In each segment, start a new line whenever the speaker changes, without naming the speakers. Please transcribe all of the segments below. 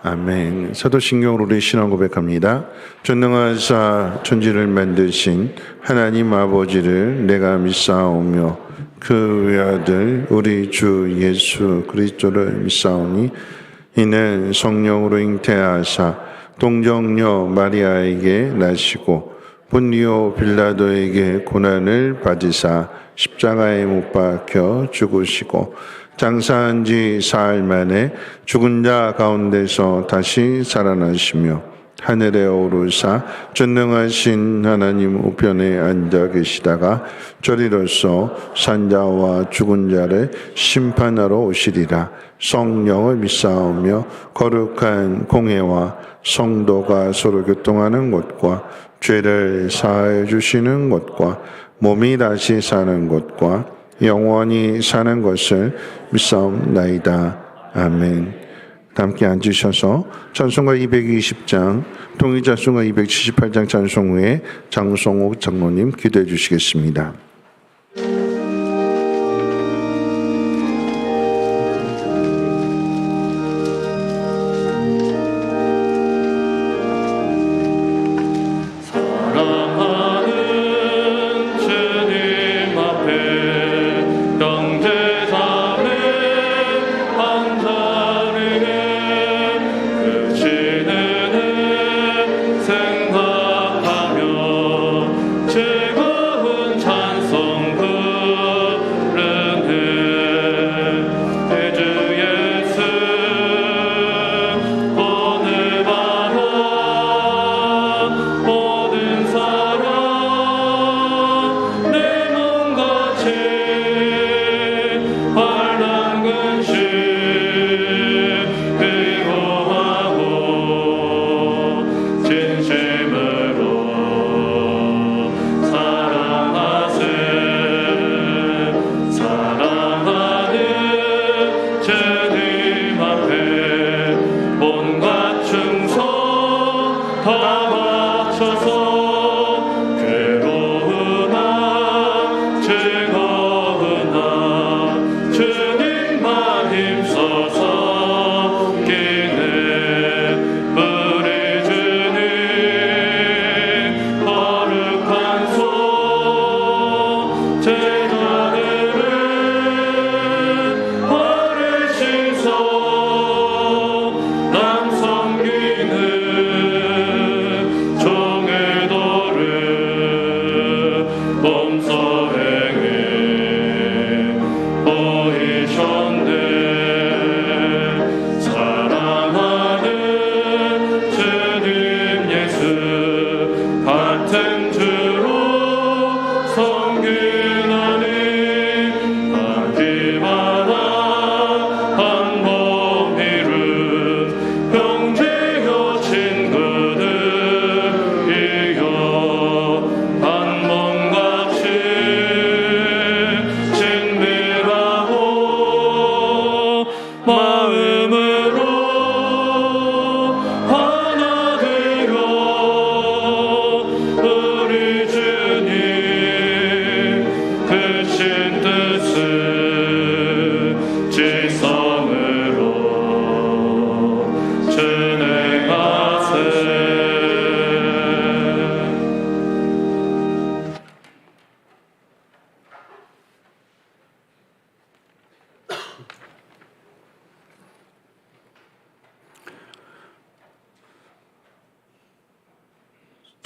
아멘. 사도신경으로 우리 신앙 고백합니다. 전능하사 천지를 만드신 하나님 아버지를 내가 믿사오며 그 외아들 우리 주 예수 그리스도를 믿사오니 이는 성령으로 잉태하사 동정녀 마리아에게 나시고 본디오 빌라도에게 고난을 받으사 십자가에 못 박혀 죽으시고 장사한 지 사흘 만에 죽은 자 가운데서 다시 살아나시며 하늘에 오르사 전능하신 하나님 우편에 앉아 계시다가 저리로서 산자와 죽은 자를 심판하러 오시리라. 성령을 믿사오며 거룩한 공회와 성도가 서로 교통하는 것과 죄를 사하여 주시는 것과 몸이 다시 사는 것과 영원히 사는 것을 믿사옵나이다. 아멘. 함께 앉으셔서 찬송가 220장, 통일찬송가 278장 찬송 후에 장성옥 장로님 기도해 주시겠습니다.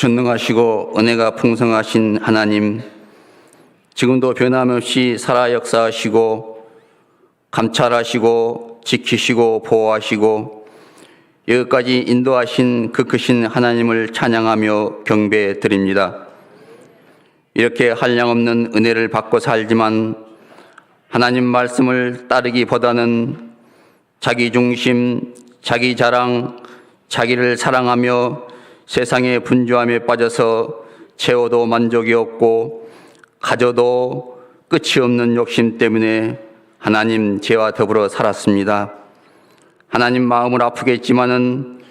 전능하시고 은혜가 풍성하신 하나님, 지금도 변함없이 살아 역사하시고 감찰하시고 지키시고 보호하시고 여기까지 인도하신 그 크신 하나님을 찬양하며 경배드립니다. 이렇게 한량없는 은혜를 받고 살지만 하나님 말씀을 따르기보다는 자기 중심, 자기 자랑, 자기를 사랑하며 세상의 분주함에 빠져서 채워도 만족이 없고 가져도 끝이 없는 욕심 때문에 하나님 죄와 더불어 살았습니다. 하나님 마음을 아프게 했지만은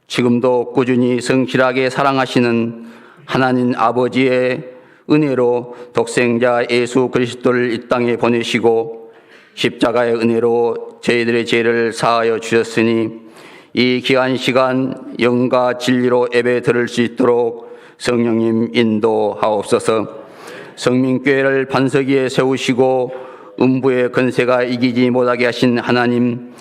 지금도 꾸준히 성실하게 사랑하시는 하나님 아버지의 은혜로 독생자 예수 그리스도를 이 땅에 보내시고 십자가의 은혜로 저희들의 죄를 사하여 주셨으니 이 귀한 시간 영과 진리로 예배 드릴 수 있도록 성령님 인도하옵소서. 성민교회를 반석 위에 세우시고 음부의 건세가 이기지 못하게 하신 하나님,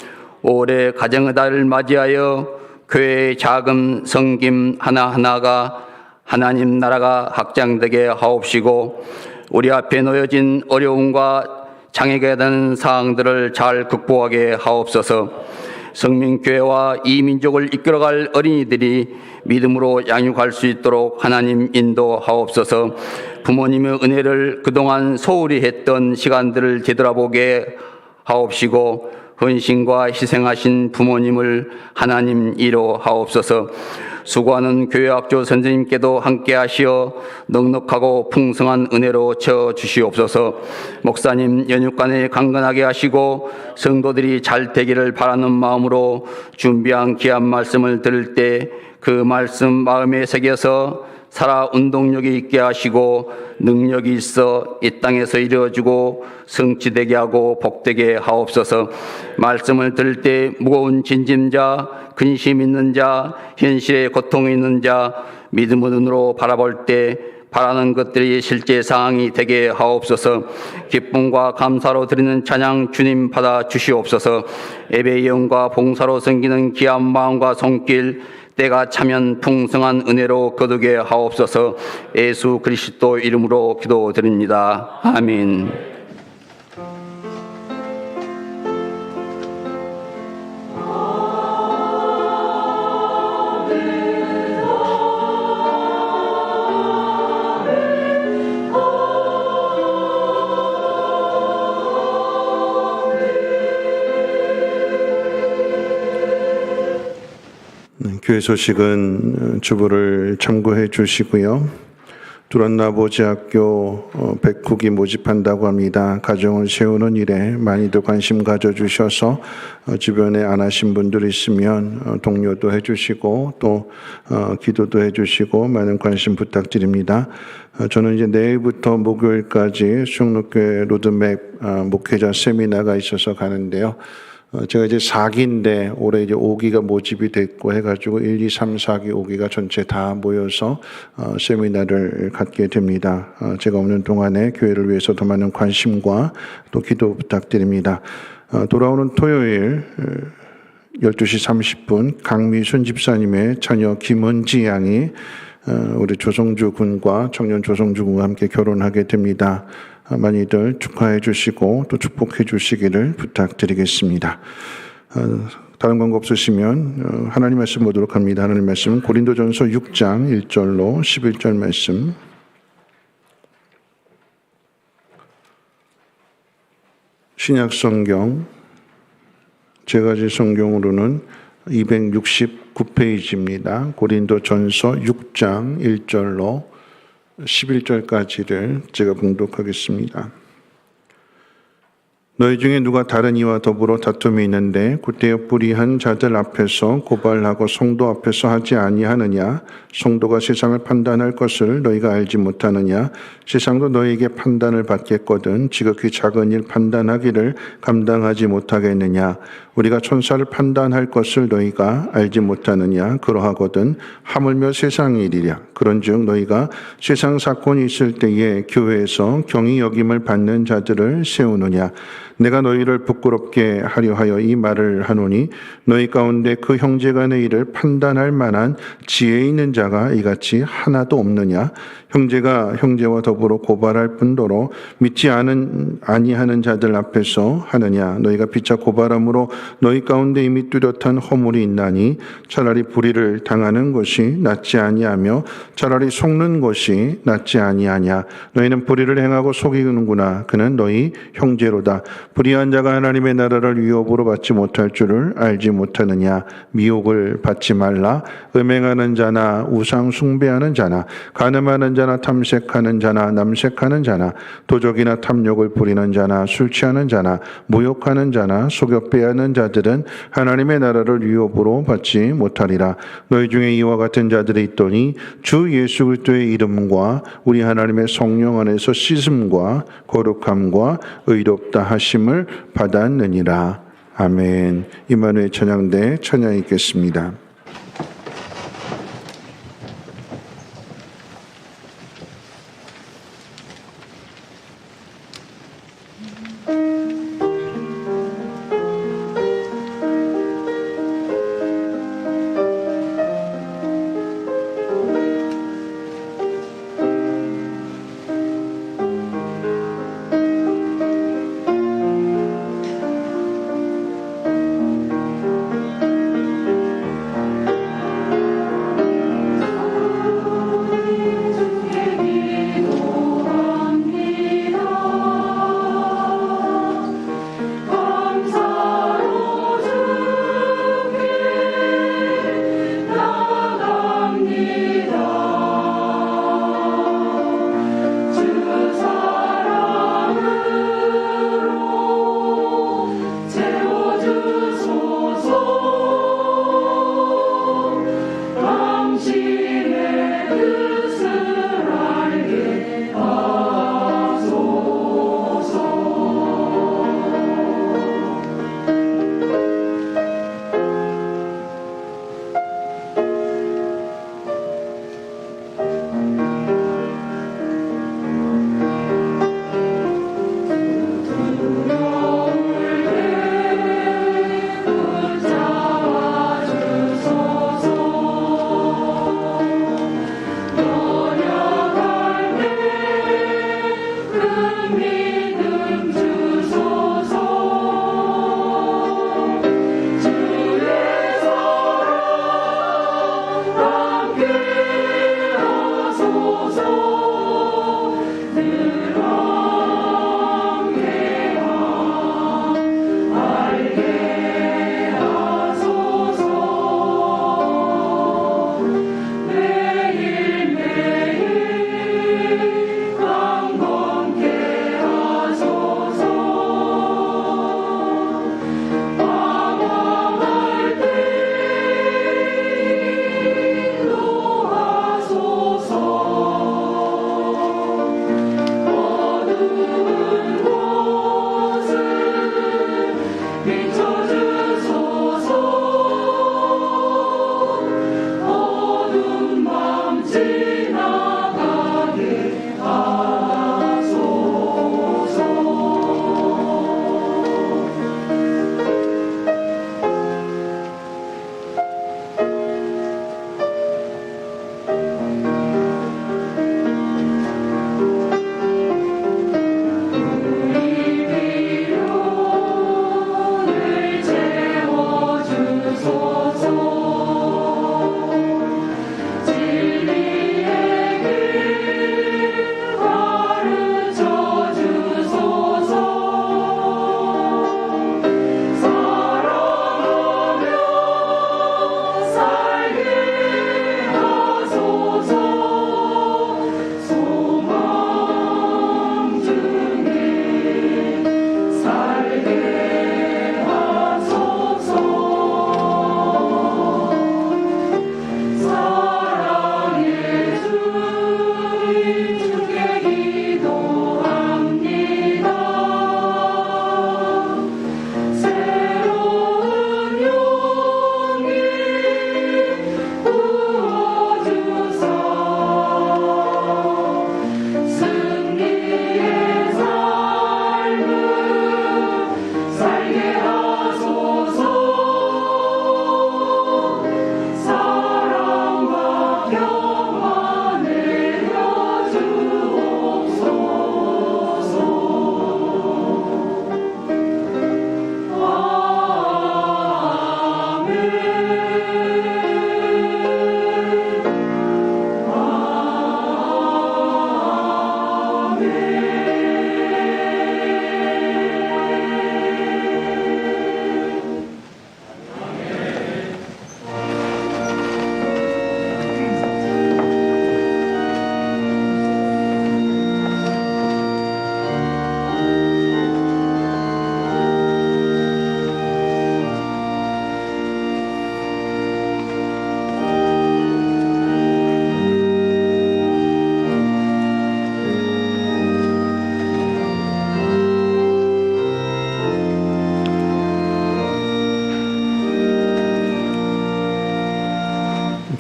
올해 가정의 달을 맞이하여 교회의 자금 성김 하나하나가 하나님 나라가 확장되게 하옵시고, 우리 앞에 놓여진 어려움과 장애가 되는 사항들을 잘 극복하게 하옵소서. 성민교회와 이 민족을 이끌어갈 어린이들이 믿음으로 양육할 수 있도록 하나님 인도하옵소서. 부모님의 은혜를 그동안 소홀히 했던 시간들을 되돌아보게 하옵시고, 헌신과 희생하신 부모님을 하나님 이로하옵소서. 수고하는 교회학교 선생님께도 함께 하시어 넉넉하고 풍성한 은혜로 채워주시옵소서. 목사님 연육간에 강건하게 하시고 성도들이 잘 되기를 바라는 마음으로 준비한 귀한 말씀을 들을 때 그 말씀 마음에 새겨서 살아 운동력이 있게 하시고 능력이 있어 이 땅에서 이루어지고 성취되게 하고 복되게 하옵소서. 말씀을 들을 때 무거운 진짐자, 근심 있는 자, 현실에 고통이 있는 자, 믿음의 눈으로 바라볼 때 바라는 것들이 실제 상황이 되게 하옵소서. 기쁨과 감사로 드리는 찬양 주님 받아 주시옵소서. 예배의 영과 봉사로 섬기는 귀한 마음과 손길 때가 차면 풍성한 은혜로 거두게 하옵소서. 예수 그리스도 이름으로 기도드립니다. 아멘.
교회 소식은 주보를 참고해 주시고요. 두란나보지학교 100국이 모집한다고 합니다. 가정을 세우는 일에 많이들 관심 가져주셔서 주변에 안 하신 분들 있으면 독려도 해주시고 또 기도도 해주시고 많은 관심 부탁드립니다. 저는 이제 내일부터 목요일까지 수영로교회 로드맵 목회자 세미나가 있어서 가는데요. 제가 이제 4기인데 올해 이제 5기가 모집이 됐고 해가지고 1, 2, 3, 4기, 5기가 전체 다 모여서 세미나를 갖게 됩니다. 제가 오는 동안에 교회를 위해서 더 많은 관심과 또 기도 부탁드립니다. 돌아오는 토요일 12시 30분 강미순 집사님의 자녀 김은지 양이 우리 조성주 군과 청년 조성주 군과 함께 결혼하게 됩니다. 많이들 축하해 주시고 또 축복해 주시기를 부탁드리겠습니다. 다른 광고 없으시면 하나님 말씀 보도록 합니다. 하나님 말씀은 고린도전서 6장 1절로 11절 말씀. 신약성경 제가지 성경으로는 269페이지입니다. 고린도전서 6장 1절로 11절까지를 제가 봉독하겠습니다. 너희 중에 누가 다른 이와 더불어 다툼이 있는데 곧대어 불의한 자들 앞에서 고발하고 성도 앞에서 하지 아니하느냐? 성도가 세상을 판단할 것을 너희가 알지 못하느냐? 세상도 너희에게 판단을 받겠거든 지극히 작은 일 판단하기를 감당하지 못하겠느냐? 우리가 천사를 판단할 것을 너희가 알지 못하느냐? 그러하거든 하물며 세상 일이랴. 그런즉 너희가 세상 사건이 있을 때에 교회에서 경히 여김을 받는 자들을 세우느냐? 내가 너희를 부끄럽게 하려 하여 이 말을 하노니 너희 가운데 그 형제간의 일을 판단할 만한 지혜 있는 자가 이같이 하나도 없느냐? 형제가 형제와 더불어 고발할 뿐더러 믿지 아니하는 자들 앞에서 하느냐? 너희가 피차 고발함으로 너희 가운데 이미 뚜렷한 허물이 있나니 차라리 불의를 당하는 것이 낫지 아니하며 차라리 속는 것이 낫지 아니하냐? 너희는 불의를 행하고 속이는구나. 그는 너희 형제로다. 불의한 자가 하나님의 나라를 위협으로 받지 못할 줄을 알지 못하느냐? 미혹을 받지 말라. 음행하는 자나 우상 숭배하는 자나 간음하는 자나 탐색하는 자나 남색하는 자나 도적이나 탐욕을 부리는 자나 술 취하는 자나 모욕하는 자나 속여 빼앗는 자들은 하나님의 나라를 위협으로 받지 못하리라. 너희 중에 이와 같은 자들이 있더니 주 예수 그리스도의 이름과 우리 하나님의 성령 안에서 씻음과 거룩함과 의롭다 하심을 받았느니라. 아멘. 임마누엘 찬양대 찬양 있겠습니다.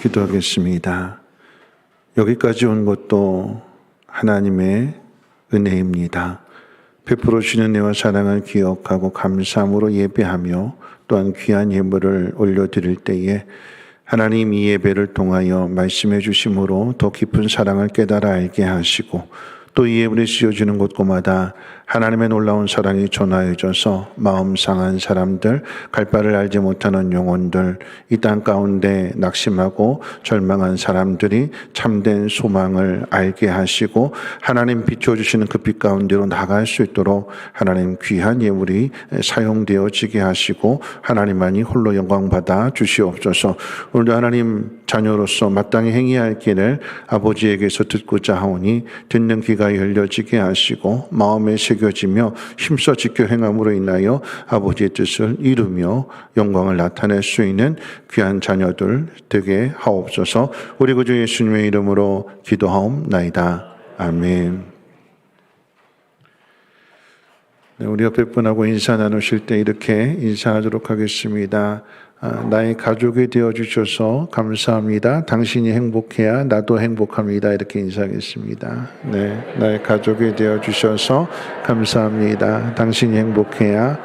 기도하겠습니다. 여기까지 온 것도 하나님의 은혜입니다. 베풀어 주시는 은혜와 사랑을 기억하고 감사함으로 예배하며 또한 귀한 예물을 올려드릴 때에 하나님 이 예배를 통하여 말씀해 주심으로 더 깊은 사랑을 깨달아 알게 하시고 또 이 예물이 씌워지는 곳곳마다 하나님의 놀라운 사랑이 전하여져서 마음 상한 사람들, 갈 바를 알지 못하는 영혼들, 이 땅 가운데 낙심하고 절망한 사람들이 참된 소망을 알게 하시고 하나님 비춰주시는 그 빛 가운데로 나갈 수 있도록 하나님 귀한 예물이 사용되어지게 하시고 하나님만이 홀로 영광받아 주시옵소서. 오늘도 하나님 자녀로서 마땅히 행해야 할 길을 아버지에게서 듣고자 하오니 듣는 귀가 열려지게 하시고 마음에 새겨지며 힘써 지켜 행함으로 인하여 아버지의 뜻을 이루며 영광을 나타낼 수 있는 귀한 자녀들 되게 하옵소서. 우리 구주 예수님의 이름으로 기도하옵나이다. 아멘. 네, 우리 옆에 분하고 인사 나누실 때 이렇게 인사하도록 하겠습니다. 나의 가족이 되어주셔서 감사합니다. 당신이 행복해야 나도 행복합니다. 이렇게 인사하겠습니다. 네, 나의 가족이 되어주셔서 감사합니다. 당신이 행복해야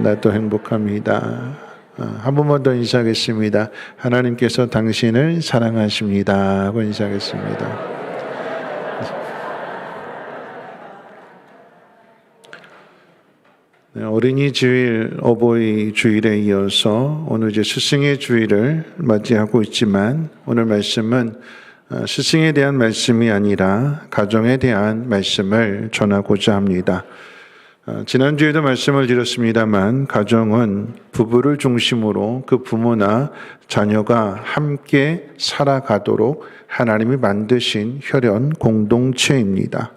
나도 행복합니다. 한 번만 더 인사하겠습니다. 하나님께서 당신을 사랑하십니다. 하고 인사하겠습니다. 어린이 주일, 어버이 주일에 이어서 오늘 이제 스승의 주일을 맞이하고 있지만 오늘 말씀은 스승에 대한 말씀이 아니라 가정에 대한 말씀을 전하고자 합니다. 지난주에도 말씀을 드렸습니다만 가정은 부부를 중심으로 그 부모나 자녀가 함께 살아가도록 하나님이 만드신 혈연 공동체입니다.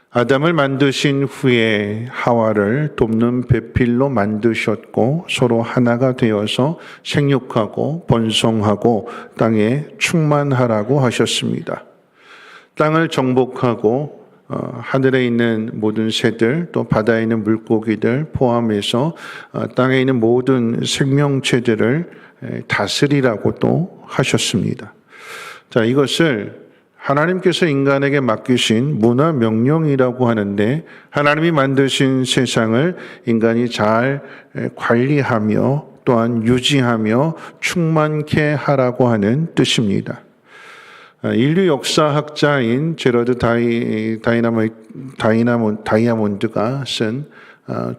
아담을 만드신 후에 하와를 돕는 배필로 만드셨고 서로 하나가 되어서 생육하고 번성하고 땅에 충만하라고 하셨습니다. 땅을 정복하고 하늘에 있는 모든 새들 또 바다에 있는 물고기들 포함해서 땅에 있는 모든 생명체들을 다스리라고 또 하셨습니다. 자, 이것을 하나님께서 인간에게 맡기신 문화 명령이라고 하는데 하나님이 만드신 세상을 인간이 잘 관리하며 또한 유지하며 충만케 하라고 하는 뜻입니다. 인류 역사학자인 제러드 다이아몬드가 쓴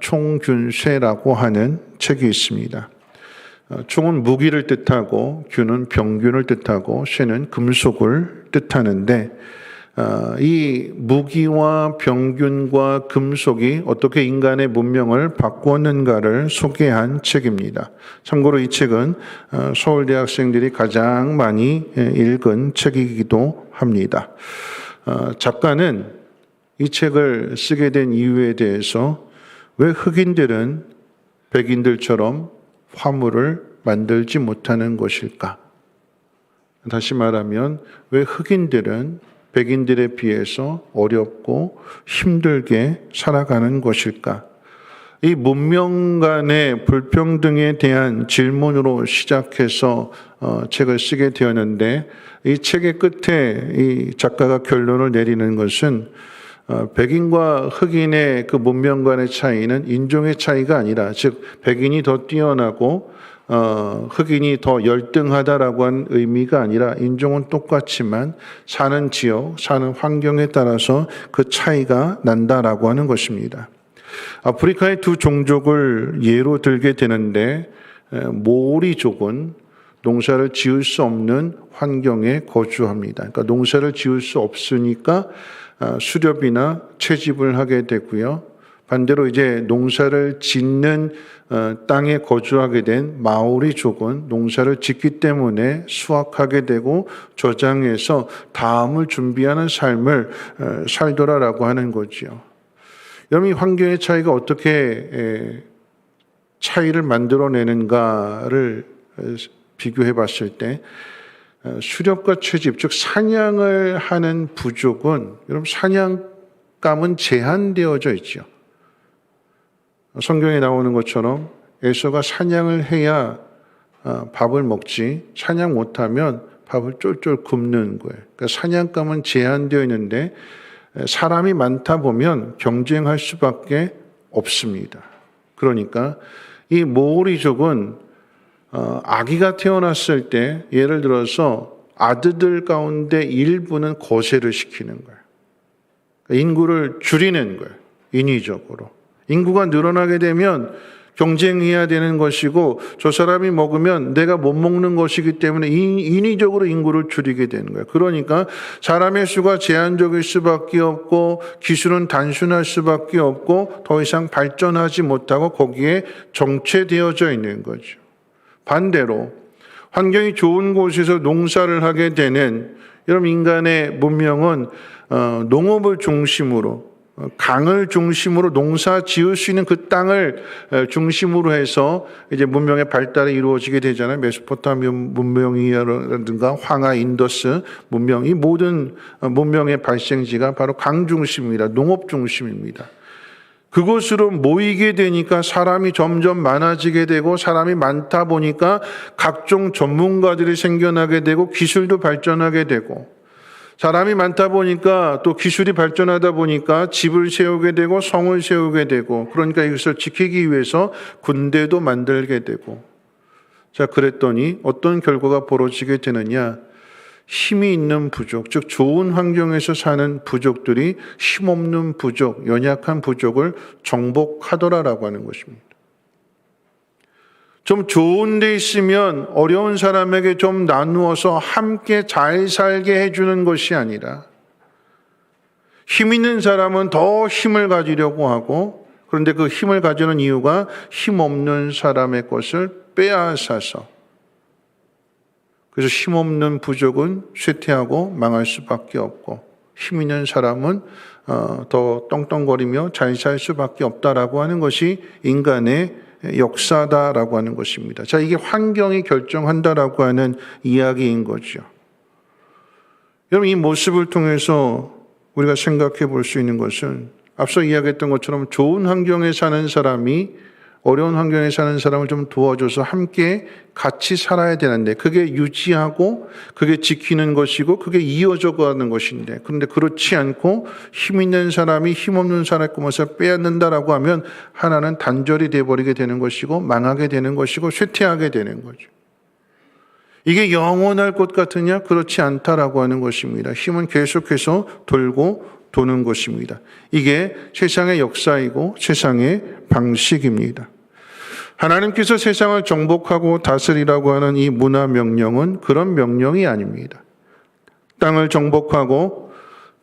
총균쇠라고 하는 책이 있습니다. 총은 무기를 뜻하고 균은 병균을 뜻하고 쇠는 금속을 뜻하는데 이 무기와 병균과 금속이 어떻게 인간의 문명을 바꾸었는가를 소개한 책입니다. 참고로 이 책은 서울대 학생들이 가장 많이 읽은 책이기도 합니다. 작가는 이 책을 쓰게 된 이유에 대해서 왜 흑인들은 백인들처럼 화물을 만들지 못하는 것일까? 다시 말하면 왜 흑인들은 백인들에 비해서 어렵고 힘들게 살아가는 것일까? 이 문명 간의 불평등에 대한 질문으로 시작해서 책을 쓰게 되었는데 이 책의 끝에 이 작가가 결론을 내리는 것은 백인과 흑인의 그 문명 간의 차이는 인종의 차이가 아니라 즉 백인이 더 뛰어나고 흑인이 더 열등하다라고 한 의미가 아니라 인종은 똑같지만 사는 지역, 사는 환경에 따라서 그 차이가 난다라고 하는 것입니다. 아프리카의 두 종족을 예로 들게 되는데 모리족은 농사를 지을 수 없는 환경에 거주합니다. 그러니까 농사를 지을 수 없으니까 수렵이나 채집을 하게 되고요. 반대로 이제 농사를 짓는 땅에 거주하게 된 마오리족은 농사를 짓기 때문에 수확하게 되고 저장해서 다음을 준비하는 삶을 살더라라고 하는 거지요. 여러분, 이 환경의 차이가 어떻게 차이를 만들어내는가를 비교해 봤을 때 수렵과 채집, 즉 사냥을 하는 부족은 여러분 사냥감은 제한되어져 있죠. 성경에 나오는 것처럼 에서가 사냥을 해야 밥을 먹지 사냥 못하면 밥을 쫄쫄 굶는 거예요. 그러니까 사냥감은 제한되어 있는데 사람이 많다 보면 경쟁할 수밖에 없습니다. 그러니까 이 모오리족은 아기가 태어났을 때 예를 들어서 아들들 가운데 일부는 거세를 시키는 거예요. 인구를 줄이는 거예요. 인위적으로. 인구가 늘어나게 되면 경쟁해야 되는 것이고 저 사람이 먹으면 내가 못 먹는 것이기 때문에 인위적으로 인구를 줄이게 되는 거예요. 그러니까 사람의 수가 제한적일 수밖에 없고 기술은 단순할 수밖에 없고 더 이상 발전하지 못하고 거기에 정체되어져 있는 거죠. 반대로 환경이 좋은 곳에서 농사를 하게 되는 여러분 인간의 문명은 농업을 중심으로 강을 중심으로 농사 지을 수 있는 그 땅을 중심으로 해서 이제 문명의 발달이 이루어지게 되잖아요. 메소포타미아 문명이라든가 황하, 인더스 문명, 이 모든 문명의 발생지가 바로 강 중심입니다. 농업 중심입니다. 그곳으로 모이게 되니까 사람이 점점 많아지게 되고 사람이 많다 보니까 각종 전문가들이 생겨나게 되고 기술도 발전하게 되고 사람이 많다 보니까 또 기술이 발전하다 보니까 집을 세우게 되고 성을 세우게 되고 그러니까 이것을 지키기 위해서 군대도 만들게 되고 자 그랬더니 어떤 결과가 벌어지게 되느냐 힘이 있는 부족 즉 좋은 환경에서 사는 부족들이 힘없는 부족 연약한 부족을 정복하더라라고 하는 것입니다. 좀 좋은 데 있으면 어려운 사람에게 좀 나누어서 함께 잘 살게 해주는 것이 아니라 힘 있는 사람은 더 힘을 가지려고 하고 그런데 그 힘을 가지는 이유가 힘없는 사람의 것을 빼앗아서 그래서 힘없는 부족은 쇠퇴하고 망할 수밖에 없고 힘 있는 사람은 더 떵떵거리며 잘 살 수밖에 없다라고 하는 것이 인간의 역사다라고 하는 것입니다. 자, 이게 환경이 결정한다라고 하는 이야기인 거죠. 여러분, 이 모습을 통해서 우리가 생각해 볼 수 있는 것은 앞서 이야기했던 것처럼 좋은 환경에 사는 사람이 어려운 환경에 사는 사람을 좀 도와줘서 함께 같이 살아야 되는데 그게 유지하고 그게 지키는 것이고 그게 이어져 가는 것인데 그런데 그렇지 않고 힘 있는 사람이 힘없는 사람의 것을 빼앗는다라고 하면 하나는 단절이 되어버리게 되는 것이고 망하게 되는 것이고 쇠퇴하게 되는 거죠. 이게 영원할 것 같으냐? 그렇지 않다라고 하는 것입니다. 힘은 계속해서 돌고 도는 것입니다. 이게 세상의 역사이고 세상의 방식입니다. 하나님께서 세상을 정복하고 다스리라고 하는 이 문화 명령은 그런 명령이 아닙니다. 땅을 정복하고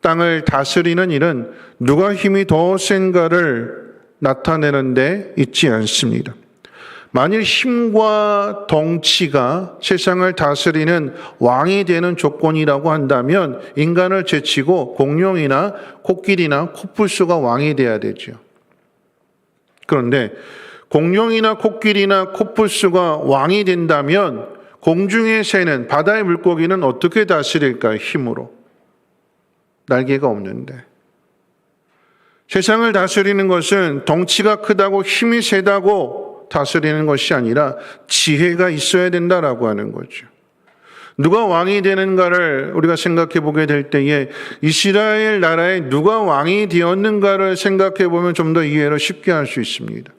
땅을 다스리는 일은 누가 힘이 더 센가를 나타내는 데 있지 않습니다. 만일 힘과 덩치가 세상을 다스리는 왕이 되는 조건이라고 한다면 인간을 제치고 공룡이나 코끼리나 코뿔소가 왕이 돼야 되죠. 그런데 공룡이나 코끼리나 코뿔소가 왕이 된다면 공중의 새는 바다의 물고기는 어떻게 다스릴까요? 힘으로. 날개가 없는데. 세상을 다스리는 것은 덩치가 크다고 힘이 세다고 다스리는 것이 아니라 지혜가 있어야 된다라고 하는 거죠. 누가 왕이 되는가를 우리가 생각해 보게 될 때에 이스라엘 나라에 누가 왕이 되었는가를 생각해 보면 좀 더 이해를 쉽게 할 수 있습니다.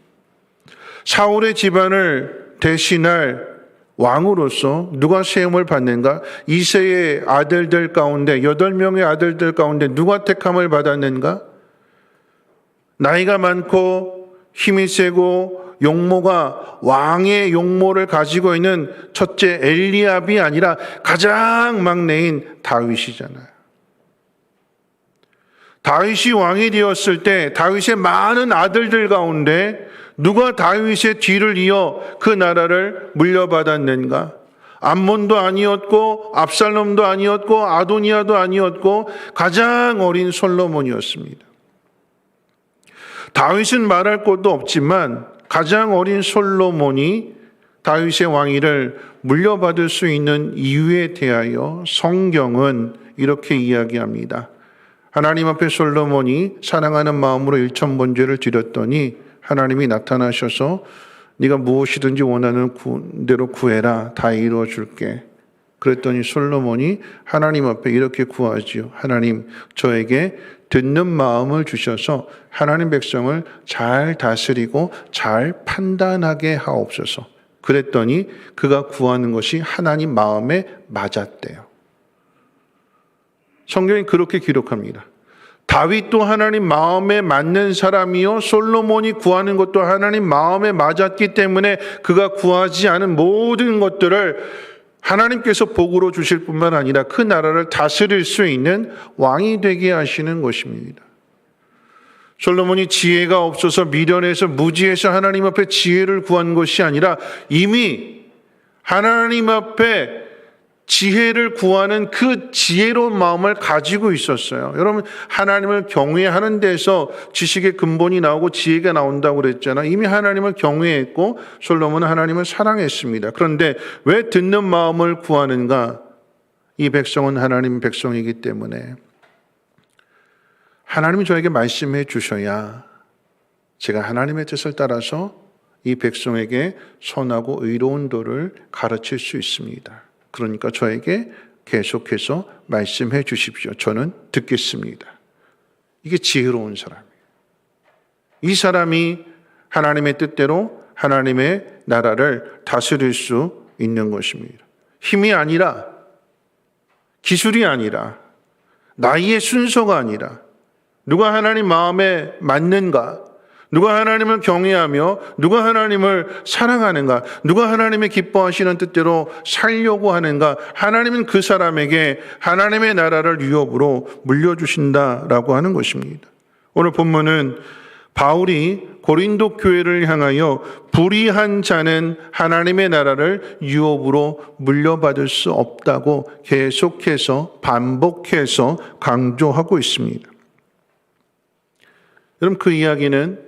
사울의 집안을 대신할 왕으로서 누가 세움을 받는가? 이새의 아들들 가운데 8명의 아들들 가운데 누가 택함을 받았는가? 나이가 많고 힘이 세고 용모가 왕의 용모를 가지고 있는 첫째 엘리압이 아니라 가장 막내인 다윗이잖아요. 다윗이 왕이 되었을 때 다윗의 많은 아들들 가운데 누가 다윗의 뒤를 이어 그 나라를 물려받았는가? 암몬도 아니었고 압살롬도 아니었고 아도니아도 아니었고 가장 어린 솔로몬이었습니다. 다윗은 말할 것도 없지만 가장 어린 솔로몬이 다윗의 왕위를 물려받을 수 있는 이유에 대하여 성경은 이렇게 이야기합니다. 하나님 앞에 솔로몬이 사랑하는 마음으로 일천번제를 드렸더니 하나님이 나타나셔서 네가 무엇이든지 원하는 대로 구해라. 다 이루어 줄게. 그랬더니 솔로몬이 하나님 앞에 이렇게 구하지요. 하나님, 저에게 듣는 마음을 주셔서 하나님 백성을 잘 다스리고 잘 판단하게 하옵소서. 그랬더니 그가 구하는 것이 하나님 마음에 맞았대요. 성경이 그렇게 기록합니다. 다윗도 하나님 마음에 맞는 사람이요, 솔로몬이 구하는 것도 하나님 마음에 맞았기 때문에 그가 구하지 않은 모든 것들을 하나님께서 복으로 주실 뿐만 아니라 그 나라를 다스릴 수 있는 왕이 되게 하시는 것입니다. 솔로몬이 지혜가 없어서 미련해서 무지해서 하나님 앞에 지혜를 구한 것이 아니라 이미 하나님 앞에 지혜를 구하는 그 지혜로운 마음을 가지고 있었어요. 여러분, 하나님을 경외하는 데서 지식의 근본이 나오고 지혜가 나온다고 그랬잖아요. 이미 하나님을 경외했고 솔로몬은 하나님을 사랑했습니다. 그런데 왜 듣는 마음을 구하는가? 이 백성은 하나님 백성이기 때문에 하나님이 저에게 말씀해 주셔야 제가 하나님의 뜻을 따라서 이 백성에게 선하고 의로운 도를 가르칠 수 있습니다. 그러니까 저에게 계속해서 말씀해 주십시오. 저는 듣겠습니다. 이게 지혜로운 사람이에요. 이 사람이 하나님의 뜻대로 하나님의 나라를 다스릴 수 있는 것입니다. 힘이 아니라, 기술이 아니라, 나이의 순서가 아니라, 누가 하나님 마음에 맞는가? 누가 하나님을 경외하며 누가 하나님을 사랑하는가? 누가 하나님의 기뻐하시는 뜻대로 살려고 하는가? 하나님은 그 사람에게 하나님의 나라를 유업으로 물려주신다라고 하는 것입니다. 오늘 본문은 바울이 고린도 교회를 향하여 불의한 자는 하나님의 나라를 유업으로 물려받을 수 없다고 계속해서 반복해서 강조하고 있습니다. 여러분, 그 이야기는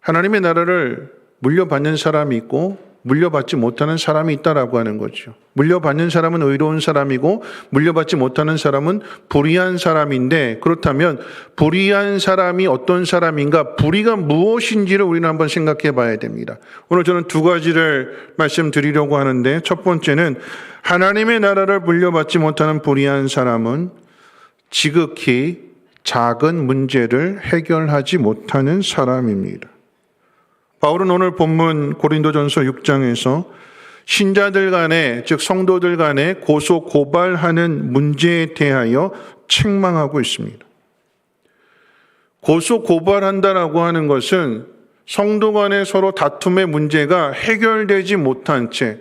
하나님의 나라를 물려받는 사람이 있고 물려받지 못하는 사람이 있다라고 하는 거죠. 물려받는 사람은 의로운 사람이고 물려받지 못하는 사람은 불의한 사람인데, 그렇다면 불의한 사람이 어떤 사람인가, 불의가 무엇인지를 우리는 한번 생각해 봐야 됩니다. 오늘 저는 두 가지를 말씀드리려고 하는데, 첫 번째는 하나님의 나라를 물려받지 못하는 불의한 사람은 지극히 작은 문제를 해결하지 못하는 사람입니다. 바울은 오늘 본문 고린도전서 6장에서 신자들 간에, 즉 성도들 간에 고소 고발하는 문제에 대하여 책망하고 있습니다. 고소 고발한다라고 하는 것은 성도 간에 서로 다툼의 문제가 해결되지 못한 채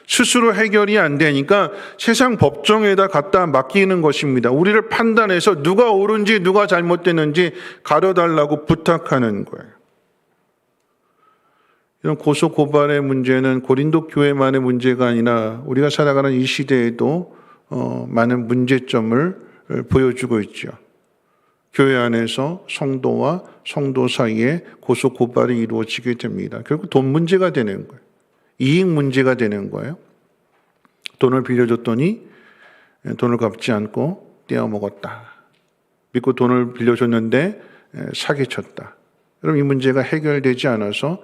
스스로 해결이 안 되니까 세상 법정에다 갖다 맡기는 것입니다. 우리를 판단해서 누가 옳은지 누가 잘못됐는지 가려달라고 부탁하는 거예요. 이런 고소 고발의 문제는 고린도 교회만의 문제가 아니라 우리가 살아가는 이 시대에도 많은 문제점을 보여주고 있죠. 교회 안에서 성도와 성도 사이에 고소 고발이 이루어지게 됩니다. 결국 돈 문제가 되는 거예요. 이익 문제가 되는 거예요. 돈을 빌려줬더니 돈을 갚지 않고 떼어먹었다. 믿고 돈을 빌려줬는데 사기쳤다. 그럼 이 문제가 해결되지 않아서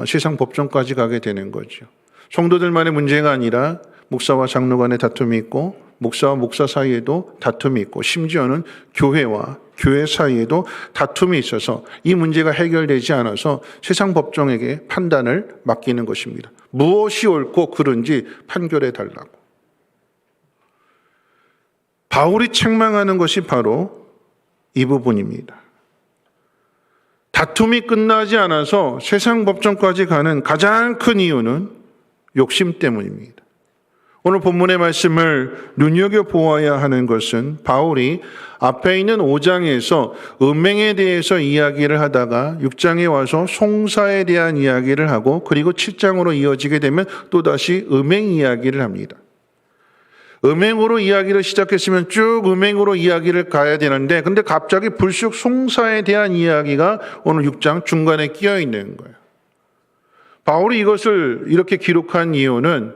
세상 법정까지 가게 되는 거죠. 성도들만의 문제가 아니라 목사와 장로 간의 다툼이 있고 목사와 목사 사이에도 다툼이 있고 심지어는 교회와 교회 사이에도 다툼이 있어서 이 문제가 해결되지 않아서 세상 법정에게 판단을 맡기는 것입니다. 무엇이 옳고 그른지 판결해 달라고. 바울이 책망하는 것이 바로 이 부분입니다. 다툼이 끝나지 않아서 세상 법정까지 가는 가장 큰 이유는 욕심 때문입니다. 오늘 본문의 말씀을 눈여겨보아야 하는 것은 바울이 앞에 있는 5장에서 음행에 대해서 이야기를 하다가 6장에 와서 송사에 대한 이야기를 하고 그리고 7장으로 이어지게 되면 또다시 음행 이야기를 합니다. 음행으로 이야기를 시작했으면 쭉 음행으로 이야기를 가야 되는데 근데 갑자기 불쑥 송사에 대한 이야기가 오늘 6장 중간에 끼어 있는 거예요. 바울이 이것을 이렇게 기록한 이유는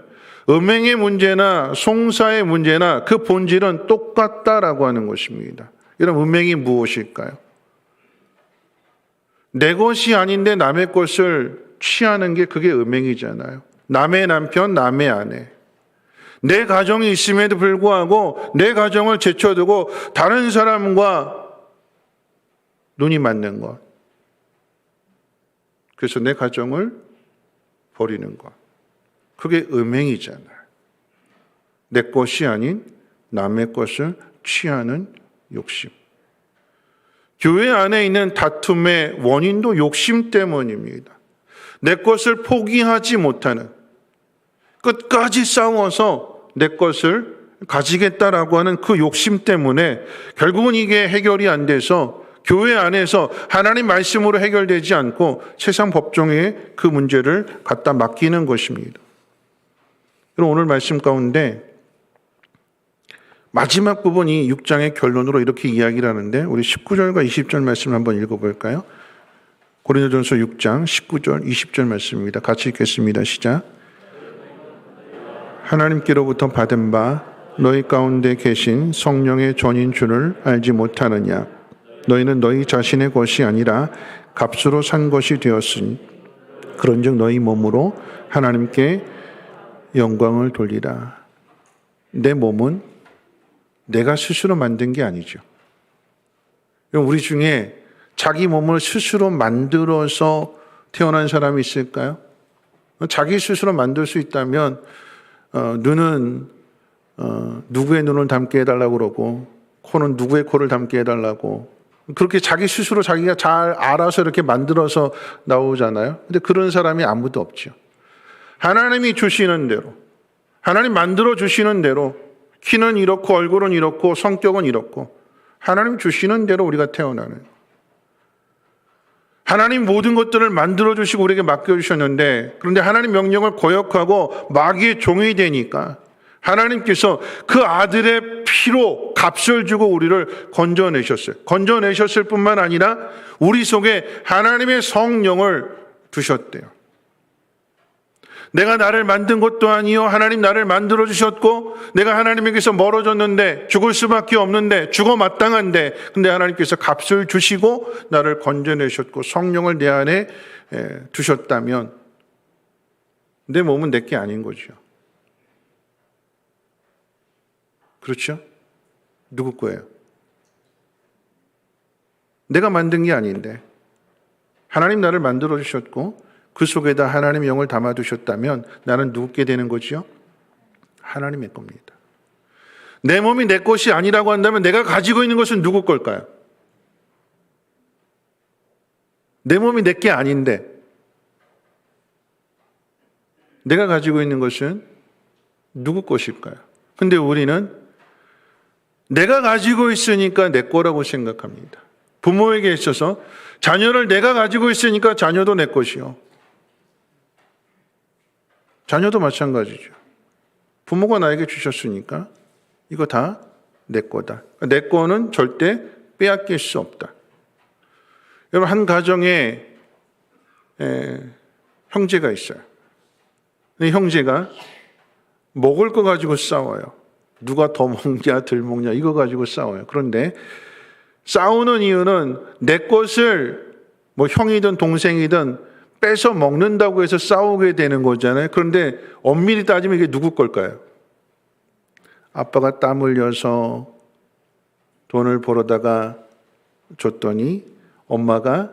음행의 문제나 송사의 문제나 그 본질은 똑같다라고 하는 것입니다. 이런 음행이 무엇일까요? 내 것이 아닌데 남의 것을 취하는 게 그게 음행이잖아요. 남의 남편, 남의 아내. 내 가정이 있음에도 불구하고 내 가정을 제쳐두고 다른 사람과 눈이 맞는 것. 그래서 내 가정을 버리는 것. 그게 음행이잖아요. 내 것이 아닌 남의 것을 취하는 욕심. 교회 안에 있는 다툼의 원인도 욕심 때문입니다. 내 것을 포기하지 못하는, 끝까지 싸워서 내 것을 가지겠다라고 하는 그 욕심 때문에 결국은 이게 해결이 안 돼서 교회 안에서 하나님 말씀으로 해결되지 않고 세상 법정에 그 문제를 갖다 맡기는 것입니다. 그럼 오늘 말씀 가운데 마지막 부분이 6장의 결론으로 이렇게 이야기를 하는데 우리 19절과 20절 말씀을 한번 읽어볼까요? 고린도전서 6장 19절 20절 말씀입니다. 같이 읽겠습니다. 시작. 하나님께로부터 받은 바 너희 가운데 계신 성령의 전인 줄을 알지 못하느냐. 너희는 너희 자신의 것이 아니라 값으로 산 것이 되었으니 그런즉 너희 몸으로 하나님께 영광을 돌리라. 내 몸은 내가 스스로 만든 게 아니죠. 우리 중에 자기 몸을 스스로 만들어서 태어난 사람이 있을까요? 자기 스스로 만들 수 있다면 눈은 누구의 눈을 닮게 해달라고 그러고 코는 누구의 코를 닮게 해달라고 그렇게 자기 스스로 자기가 잘 알아서 이렇게 만들어서 나오잖아요. 근데 그런 사람이 아무도 없죠. 하나님이 주시는 대로, 하나님 만들어 주시는 대로 키는 이렇고 얼굴은 이렇고 성격은 이렇고 하나님 주시는 대로 우리가 태어나는, 하나님 모든 것들을 만들어 주시고 우리에게 맡겨주셨는데 그런데 하나님 명령을 거역하고 마귀의 종이 되니까 하나님께서 그 아들의 피로 값을 주고 우리를 건져내셨어요. 건져내셨을 뿐만 아니라 우리 속에 하나님의 성령을 두셨대요. 내가 나를 만든 것도 아니요 하나님 나를 만들어 주셨고 내가 하나님에게서 멀어졌는데 죽을 수밖에 없는데 죽어 마땅한데 근데 하나님께서 값을 주시고 나를 건져내셨고 성령을 내 안에 두셨다면 내 몸은 내게 아닌 거죠. 그렇죠? 누구 거예요? 내가 만든 게 아닌데 하나님 나를 만들어 주셨고 그 속에다 하나님의 영을 담아두셨다면 나는 누구께 되는 거죠? 하나님의 겁니다. 내 몸이 내 것이 아니라고 한다면 내가 가지고 있는 것은 누구 걸까요? 내 몸이 내 게 아닌데 내가 가지고 있는 것은 누구 것일까요? 근데 우리는 내가 가지고 있으니까 내 거라고 생각합니다. 부모에게 있어서 자녀를 내가 가지고 있으니까 자녀도 내 것이요. 자녀도 마찬가지죠. 부모가 나에게 주셨으니까 이거 다 내 거다. 내 거는 절대 빼앗길 수 없다. 여러분 한 가정에 형제가 있어요. 이 형제가 먹을 거 가지고 싸워요. 누가 더 먹냐 덜 먹냐 이거 가지고 싸워요. 그런데 싸우는 이유는 내 것을 뭐 형이든 동생이든 뺏어 먹는다고 해서 싸우게 되는 거잖아요. 그런데 엄밀히 따지면 이게 누구 걸까요? 아빠가 땀 흘려서 돈을 벌어다가 줬더니 엄마가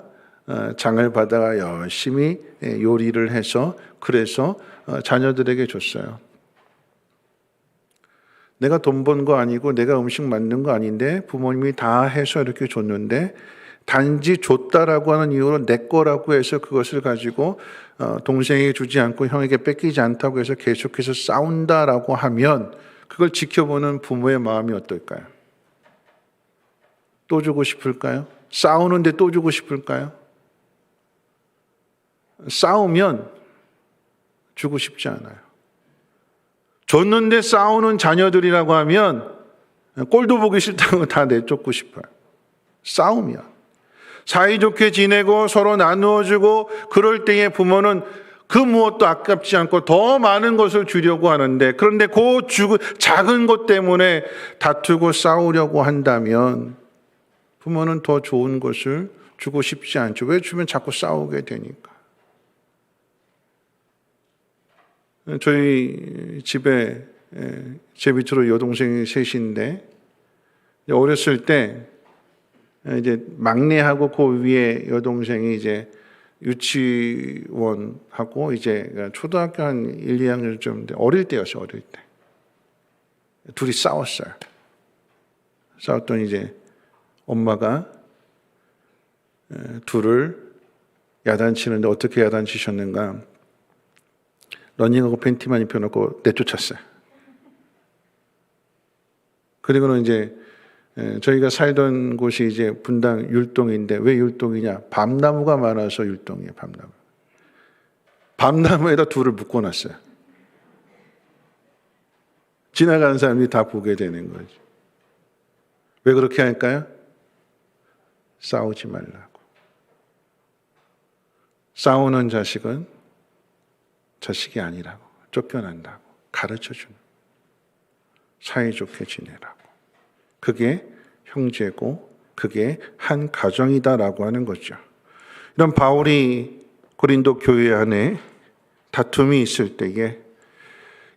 장을 받아가 열심히 요리를 해서 그래서 자녀들에게 줬어요. 내가 돈 번 거 아니고 내가 음식 만든 거 아닌데 부모님이 다 해서 이렇게 줬는데 단지 줬다라고 하는 이유로 내 거라고 해서 그것을 가지고 동생에게 주지 않고 형에게 뺏기지 않다고 해서 계속해서 싸운다라고 하면 그걸 지켜보는 부모의 마음이 어떨까요? 또 주고 싶을까요? 싸우는데 또 주고 싶을까요? 싸우면 주고 싶지 않아요. 줬는데 싸우는 자녀들이라고 하면 꼴도 보기 싫다고 다 내쫓고 싶어요. 싸우면. 사이좋게 지내고 서로 나누어주고 그럴 때에 부모는 그 무엇도 아깝지 않고 더 많은 것을 주려고 하는데 그런데 그 작은 것 때문에 다투고 싸우려고 한다면 부모는 더 좋은 것을 주고 싶지 않죠. 왜 주면 자꾸 싸우게 되니까. 저희 집에 제 밑으로 여동생이 셋인데 어렸을 때 이제 막내하고 그 위에 여동생이 이제 유치원하고 이제 초등학교 한 1, 2학년쯤 어릴 때였어요. 어릴 때. 둘이 싸웠어요. 싸웠더니 이제 엄마가 둘을 야단치는데 어떻게 야단치셨는가? 러닝하고 팬티만 입혀놓고 내쫓았어요. 그리고는 이제 저희가 살던 곳이 이제 분당 율동인데 왜 율동이냐? 밤나무가 많아서 율동이에요. 밤나무. 밤나무에다 둘을 묶어놨어요. 지나가는 사람들이 다 보게 되는 거죠. 왜 그렇게 할까요? 싸우지 말라고. 싸우는 자식은 자식이 아니라고, 쫓겨난다고 가르쳐주는, 사이좋게 지내라고. 그게 형제고 그게 한 가정이다라고 하는 거죠. 이런 바울이 고린도 교회 안에 다툼이 있을 때에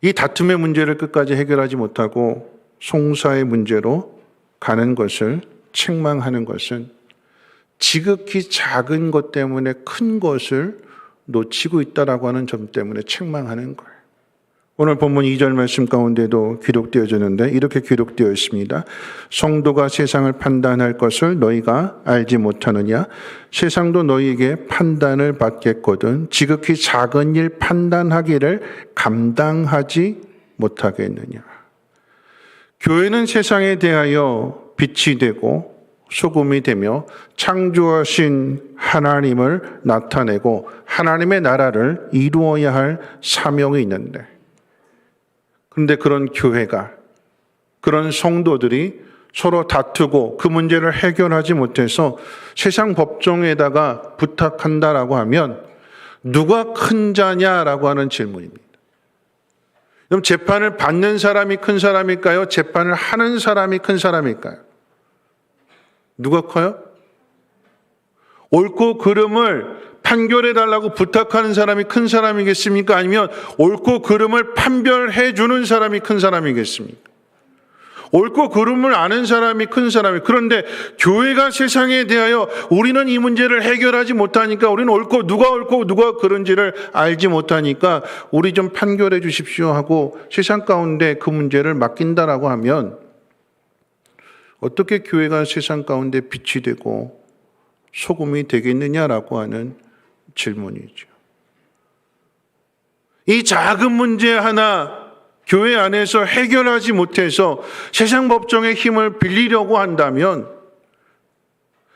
이 다툼의 문제를 끝까지 해결하지 못하고 송사의 문제로 가는 것을 책망하는 것은 지극히 작은 것 때문에 큰 것을 놓치고 있다라고 하는 점 때문에 책망하는 거예요. 오늘 본문 2절 말씀 가운데도 기록되어졌는데 이렇게 되어 있습니다. 성도가 세상을 판단할 것을 너희가 알지 못하느냐? 세상도 너희에게 판단을 받겠거든 지극히 작은 일 판단하기를 감당하지 못하겠느냐? 교회는 세상에 대하여 빛이 되고 소금이 되며 창조하신 하나님을 나타내고 하나님의 나라를 이루어야 할 사명이 있는데, 그런데 그런 교회가, 그런 성도들이 서로 다투고 그 문제를 해결하지 못해서 세상 법정에다가 부탁한다라고 하면 누가 큰 자냐라고 하는 질문입니다. 그럼 재판을 받는 사람이 큰 사람일까요? 재판을 하는 사람이 큰 사람일까요? 누가 커요? 옳고 그름을 판결해달라고 부탁하는 사람이 큰 사람이겠습니까? 아니면 옳고 그름을 판별해 주는 사람이 큰 사람이겠습니까? 옳고 그름을 아는 사람이 큰 사람이. 그런데 교회가 세상에 대하여 우리는 이 문제를 해결하지 못하니까, 우리는 옳고 누가 그런지를 알지 못하니까 우리 좀 판결해 주십시오 하고 세상 가운데 그 문제를 맡긴다라고 하면 어떻게 교회가 세상 가운데 빛이 되고 소금이 되겠느냐라고 하는 질문이죠. 이 작은 문제 하나 교회 안에서 해결하지 못해서 세상 법정의 힘을 빌리려고 한다면,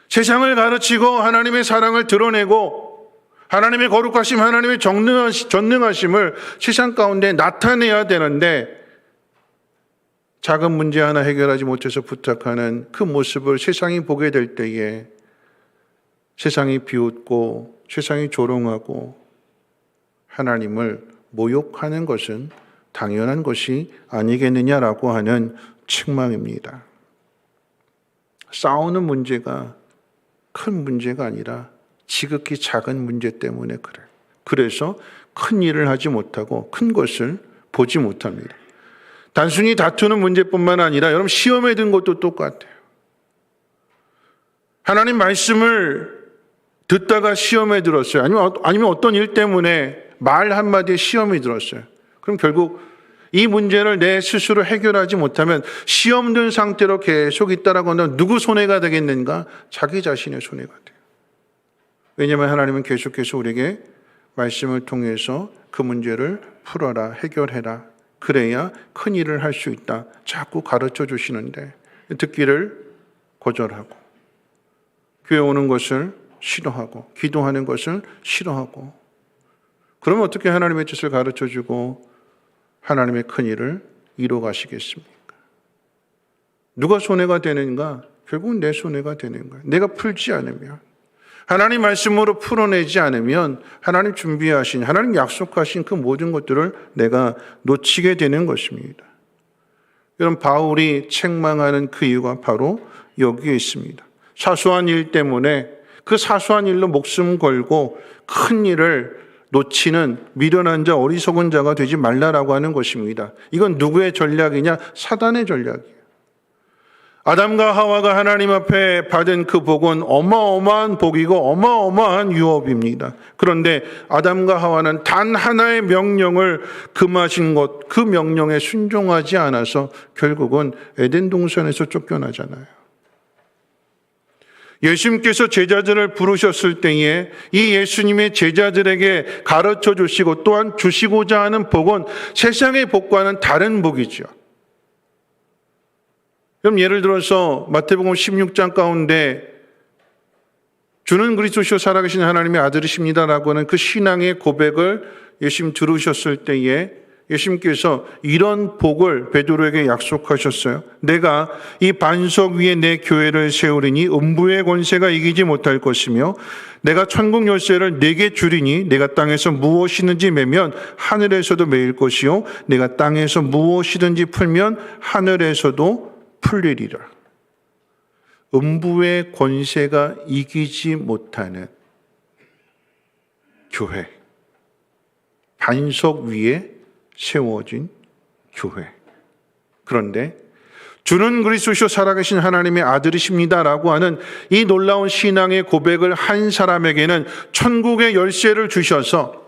세상을 가르치고 하나님의 사랑을 드러내고 하나님의 거룩하심, 하나님의 전능하심을 세상 가운데 나타내야 되는데, 작은 문제 하나 해결하지 못해서 부탁하는 그 모습을 세상이 보게 될 때에 세상이 비웃고 세상이 조롱하고 하나님을 모욕하는 것은 당연한 것이 아니겠느냐라고 하는 책망입니다. 싸우는 문제가 큰 문제가 아니라 지극히 작은 문제 때문에 그래요. 그래서 큰 일을 하지 못하고 큰 것을 보지 못합니다. 단순히 다투는 문제뿐만 아니라 여러분 시험에 든 것도 똑같아요. 하나님 말씀을 듣다가 시험에 들었어요. 아니면 어떤 일 때문에 말 한마디에 시험이 들었어요. 그럼 결국 이 문제를 내 스스로 해결하지 못하면 시험 든 상태로 계속 있다라고 한다면 누구 손해가 되겠는가? 자기 자신의 손해가 돼요. 왜냐하면 하나님은 계속해서 우리에게 말씀을 통해서 그 문제를 풀어라, 해결해라. 그래야 큰 일을 할 수 있다. 자꾸 가르쳐 주시는데 듣기를 거절하고 교회 오는 것을 싫어하고 기도하는 것을 싫어하고, 그러면 어떻게 하나님의 뜻을 가르쳐 주고 하나님의 큰 일을 이루어 가시겠습니까? 누가 손해가 되는가? 결국은 내 손해가 되는 거예요. 내가 풀지 않으면, 하나님 말씀으로 풀어내지 않으면 하나님 준비하신, 하나님 약속하신 그 모든 것들을 내가 놓치게 되는 것입니다. 여러분, 바울이 책망하는 그 이유가 바로 여기에 있습니다. 사소한 일 때문에 그 사소한 일로 목숨 걸고 큰 일을 놓치는 미련한 자, 어리석은 자가 되지 말라라고 하는 것입니다. 이건 누구의 전략이냐? 사단의 전략이에요. 아담과 하와가 하나님 앞에 받은 그 복은 어마어마한 복이고 어마어마한 유업입니다. 그런데 아담과 하와는 단 하나의 명령을 금하신 것, 그 명령에 순종하지 않아서 결국은 에덴 동산에서 쫓겨나잖아요. 예수님께서 제자들을 부르셨을 때에 이 예수님의 제자들에게 가르쳐 주시고 또한 주시고자 하는 복은 세상의 복과는 다른 복이죠. 그럼 예를 들어서 마태복음 16장 가운데 주는 그리스도시요 살아계신 하나님의 아들이십니다라고 하는 그 신앙의 고백을 예수님 들으셨을 때에 예수님께서 이런 복을 베드로에게 약속하셨어요. 내가 이 반석 위에 내 교회를 세우리니 음부의 권세가 이기지 못할 것이며 내가 천국 열쇠를 네게 주리니 내가 땅에서 무엇이든지 매면 하늘에서도 매일 것이요 내가 땅에서 무엇이든지 풀면 하늘에서도 풀리리라. 음부의 권세가 이기지 못하는 교회, 반석 위에 세워진 교회. 그런데 주는 그리스도시요 살아계신 하나님의 아들이십니다라고 하는 이 놀라운 신앙의 고백을 한 사람에게는 천국의 열쇠를 주셔서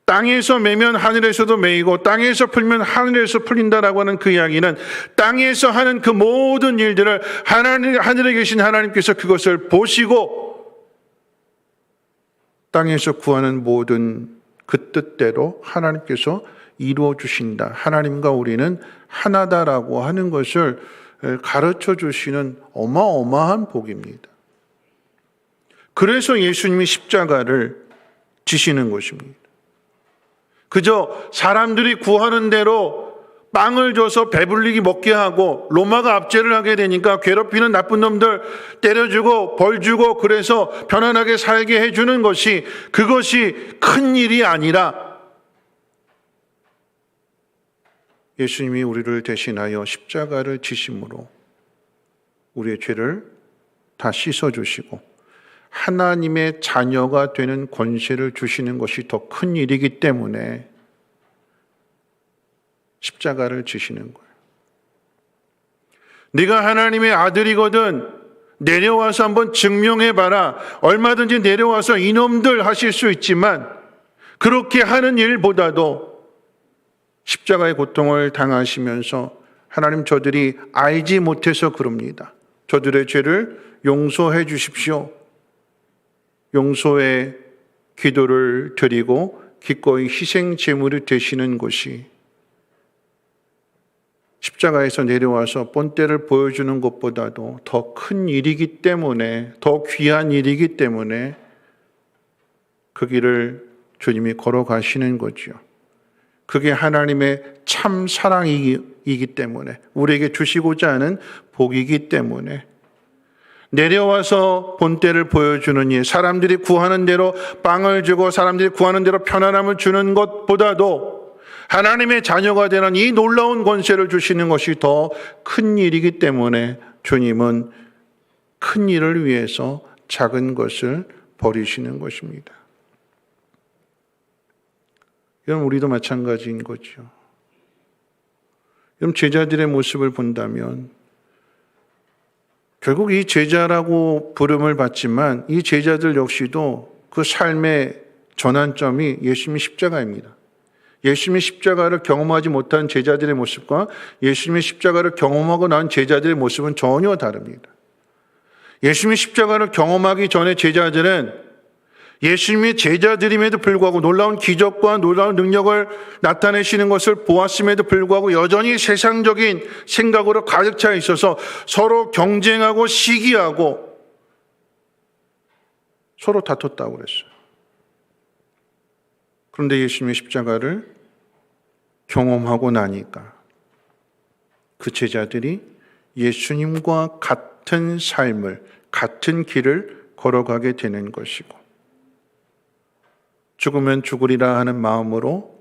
땅에서 매면 하늘에서도 매이고 땅에서 풀면 하늘에서 풀린다라고 하는 그 이야기는 땅에서 하는 그 모든 일들을 하늘에 계신 하나님께서 그것을 보시고 땅에서 구하는 모든 그 뜻대로 하나님께서 이루어 주신다. 하나님과 우리는 하나다라고 하는 것을 가르쳐 주시는 어마어마한 복입니다. 그래서 예수님이 십자가를 지시는 것입니다. 그저 사람들이 구하는 대로 빵을 줘서 배불리게 먹게 하고 로마가 압제를 하게 되니까 괴롭히는 나쁜 놈들 때려주고 벌주고 그래서 편안하게 살게 해주는 것이 그것이 큰 일이 아니라 예수님이 우리를 대신하여 십자가를 지심으로 우리의 죄를 다 씻어주시고 하나님의 자녀가 되는 권세를 주시는 것이 더 큰 일이기 때문에 십자가를 지시는 거예요. 네가 하나님의 아들이거든 내려와서 한번 증명해봐라. 얼마든지 내려와서 이놈들 하실 수 있지만 그렇게 하는 일보다도 십자가의 고통을 당하시면서 하나님 저들이 알지 못해서 그럽니다. 저들의 죄를 용서해 주십시오. 용서의 기도를 드리고 기꺼이 희생 제물이 되시는 것이 십자가에서 내려와서 본때를 보여주는 것보다도 더 큰 일이기 때문에 더 귀한 일이기 때문에 그 길을 주님이 걸어가시는 거죠. 그게 하나님의 참 사랑이기 때문에 우리에게 주시고자 하는 복이기 때문에 내려와서 본때를 보여주는 일, 사람들이 구하는 대로 빵을 주고 사람들이 구하는 대로 편안함을 주는 것보다도 하나님의 자녀가 되는 이 놀라운 권세를 주시는 것이 더 큰 일이기 때문에 주님은 큰 일을 위해서 작은 것을 버리시는 것입니다. 여러분 우리도 마찬가지인 거죠. 여러분 제자들의 모습을 본다면 결국 이 제자라고 부름을 받지만 이 제자들 역시도 그 삶의 전환점이 예수님의 십자가입니다. 예수님의 십자가를 경험하지 못한 제자들의 모습과 예수님의 십자가를 경험하고 난 제자들의 모습은 전혀 다릅니다. 예수님의 십자가를 경험하기 전에 제자들은 예수님의 제자들임에도 불구하고 놀라운 기적과 놀라운 능력을 나타내시는 것을 보았음에도 불구하고 여전히 세상적인 생각으로 가득 차 있어서 서로 경쟁하고 시기하고 서로 다퉜다고 그랬어요. 그런데 예수님의 십자가를 경험하고 나니까 그 제자들이 예수님과 같은 삶을, 같은 길을 걸어가게 되는 것이고 죽으면 죽으리라 하는 마음으로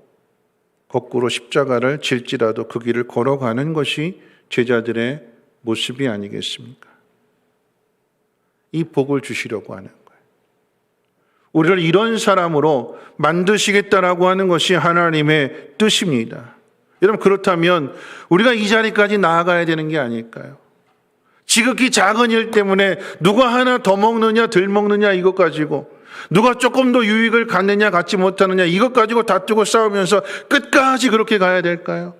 거꾸로 십자가를 질지라도 그 길을 걸어가는 것이 제자들의 모습이 아니겠습니까? 이 복을 주시려고 하는 거예요. 우리를 이런 사람으로 만드시겠다라고 하는 것이 하나님의 뜻입니다. 여러분, 그렇다면 우리가 이 자리까지 나아가야 되는 게 아닐까요? 지극히 작은 일 때문에 누가 하나 더 먹느냐 덜 먹느냐 이것 가지고, 누가 조금 더 유익을 갖느냐 갖지 못하느냐 이것 가지고 다투고 싸우면서 끝까지 그렇게 가야 될까요?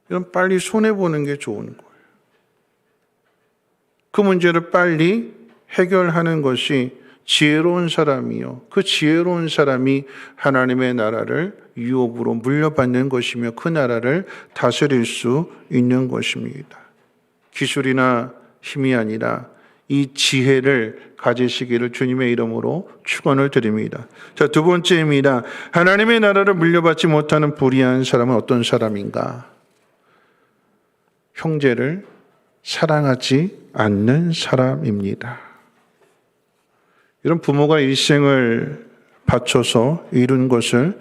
이런 빨리 손해보는 게 좋은 거예요. 그 문제를 빨리 해결하는 것이 지혜로운 사람이요, 그 지혜로운 사람이 하나님의 나라를 유업으로 물려받는 것이며 그 나라를 다스릴 수 있는 것입니다. 기술이나 힘이 아니라 이 지혜를 가지시기를 주님의 이름으로 축원을 드립니다. 자, 두 번째입니다. 하나님의 나라를 물려받지 못하는 불의한 사람은 어떤 사람인가? 형제를 사랑하지 않는 사람입니다. 이런 부모가 일생을 바쳐서 이룬 것을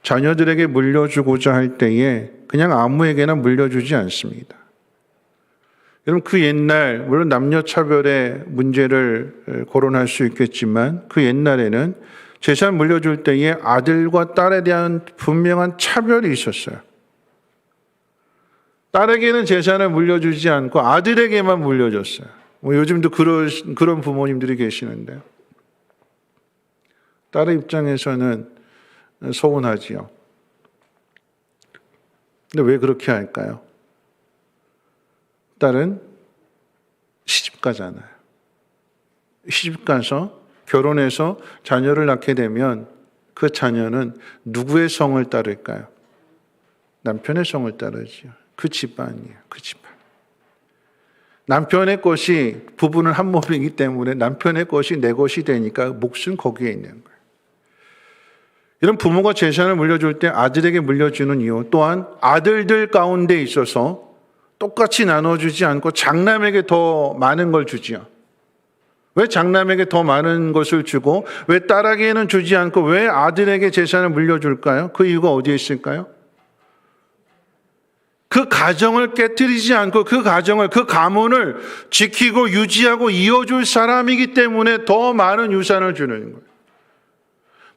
자녀들에게 물려주고자 할 때에 그냥 아무에게나 물려주지 않습니다. 여러분, 그 옛날, 물론 남녀 차별의 문제를 거론할 수 있겠지만 그 옛날에는 재산 물려줄 때에 아들과 딸에 대한 분명한 차별이 있었어요. 딸에게는 재산을 물려주지 않고 아들에게만 물려줬어요. 요즘도 그런 부모님들이 계시는데요. 딸의 입장에서는 서운하지요. 근데 왜 그렇게 할까요? 딸은 시집 가잖아요. 시집 가서 결혼해서 자녀를 낳게 되면 그 자녀는 누구의 성을 따를까요? 남편의 성을 따르지요. 그 집안이에요. 그 집안. 남편의 것이, 부부는 한 몸이기 때문에 남편의 것이 내 것이 되니까 몫은 거기에 있는 거예요. 이런 부모가 재산을 물려줄 때 아들에게 물려주는 이유, 또한 아들들 가운데 있어서 똑같이 나눠주지 않고 장남에게 더 많은 걸 주지요. 왜 장남에게 더 많은 것을 주고 왜 딸에게는 주지 않고 왜 아들에게 재산을 물려줄까요? 그 이유가 어디에 있을까요? 그 가정을 깨뜨리지 않고 그 가정을, 그 가문을 지키고 유지하고 이어줄 사람이기 때문에 더 많은 유산을 주는 거예요.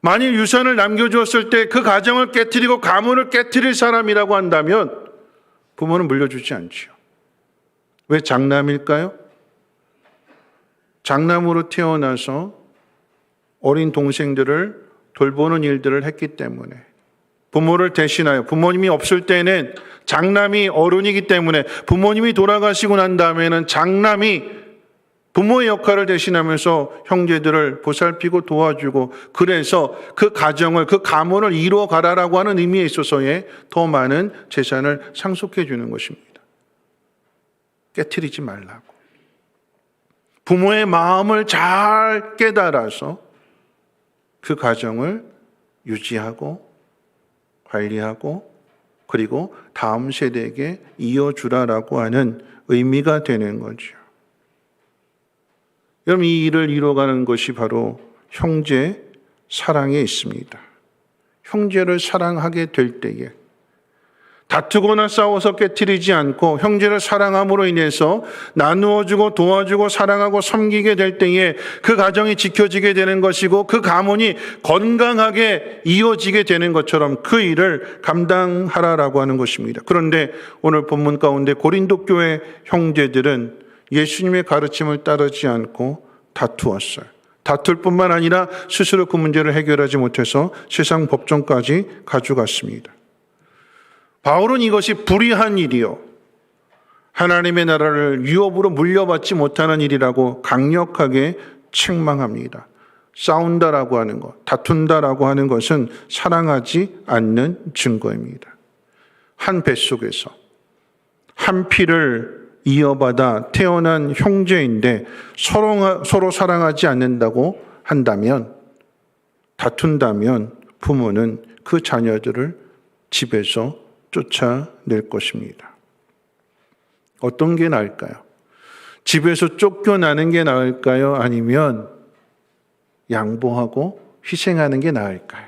만일 유산을 남겨주었을 때 그 가정을 깨뜨리고 가문을 깨뜨릴 사람이라고 한다면 부모는 물려주지 않지요. 왜 장남일까요? 장남으로 태어나서 어린 동생들을 돌보는 일들을 했기 때문에, 부모를 대신하여, 부모님이 없을 때는 장남이 어른이기 때문에 부모님이 돌아가시고 난 다음에는 장남이 부모의 역할을 대신하면서 형제들을 보살피고 도와주고, 그래서 그 가정을, 그 가문을 이루어가라라고 하는 의미에 있어서의 더 많은 재산을 상속해 주는 것입니다. 깨트리지 말라고. 부모의 마음을 잘 깨달아서 그 가정을 유지하고 관리하고 그리고 다음 세대에게 이어주라라고 하는 의미가 되는 거죠. 여러분, 이 일을 이루어가는 것이 바로 형제 사랑에 있습니다. 형제를 사랑하게 될 때에 다투거나 싸워서 깨트리지 않고 형제를 사랑함으로 인해서 나누어주고 도와주고 사랑하고 섬기게 될 때에 그 가정이 지켜지게 되는 것이고 그 가문이 건강하게 이어지게 되는 것처럼 그 일을 감당하라라고 하는 것입니다. 그런데 오늘 본문 가운데 고린도 교회 형제들은 예수님의 가르침을 따르지 않고 다투었어요. 다툴 뿐만 아니라 스스로 그 문제를 해결하지 못해서 세상 법정까지 가져갔습니다. 바울은 이것이 불의한 일이요, 하나님의 나라를 유업으로 물려받지 못하는 일이라고 강력하게 책망합니다. 싸운다라고 하는 것, 다툰다라고 하는 것은 사랑하지 않는 증거입니다. 한 뱃속에서 한 피를 이어받아 태어난 형제인데 서로 사랑하지 않는다고 한다면, 다툰다면 부모는 그 자녀들을 집에서 쫓아낼 것입니다. 어떤 게 나을까요? 집에서 쫓겨나는 게 나을까요? 아니면 양보하고 희생하는 게 나을까요?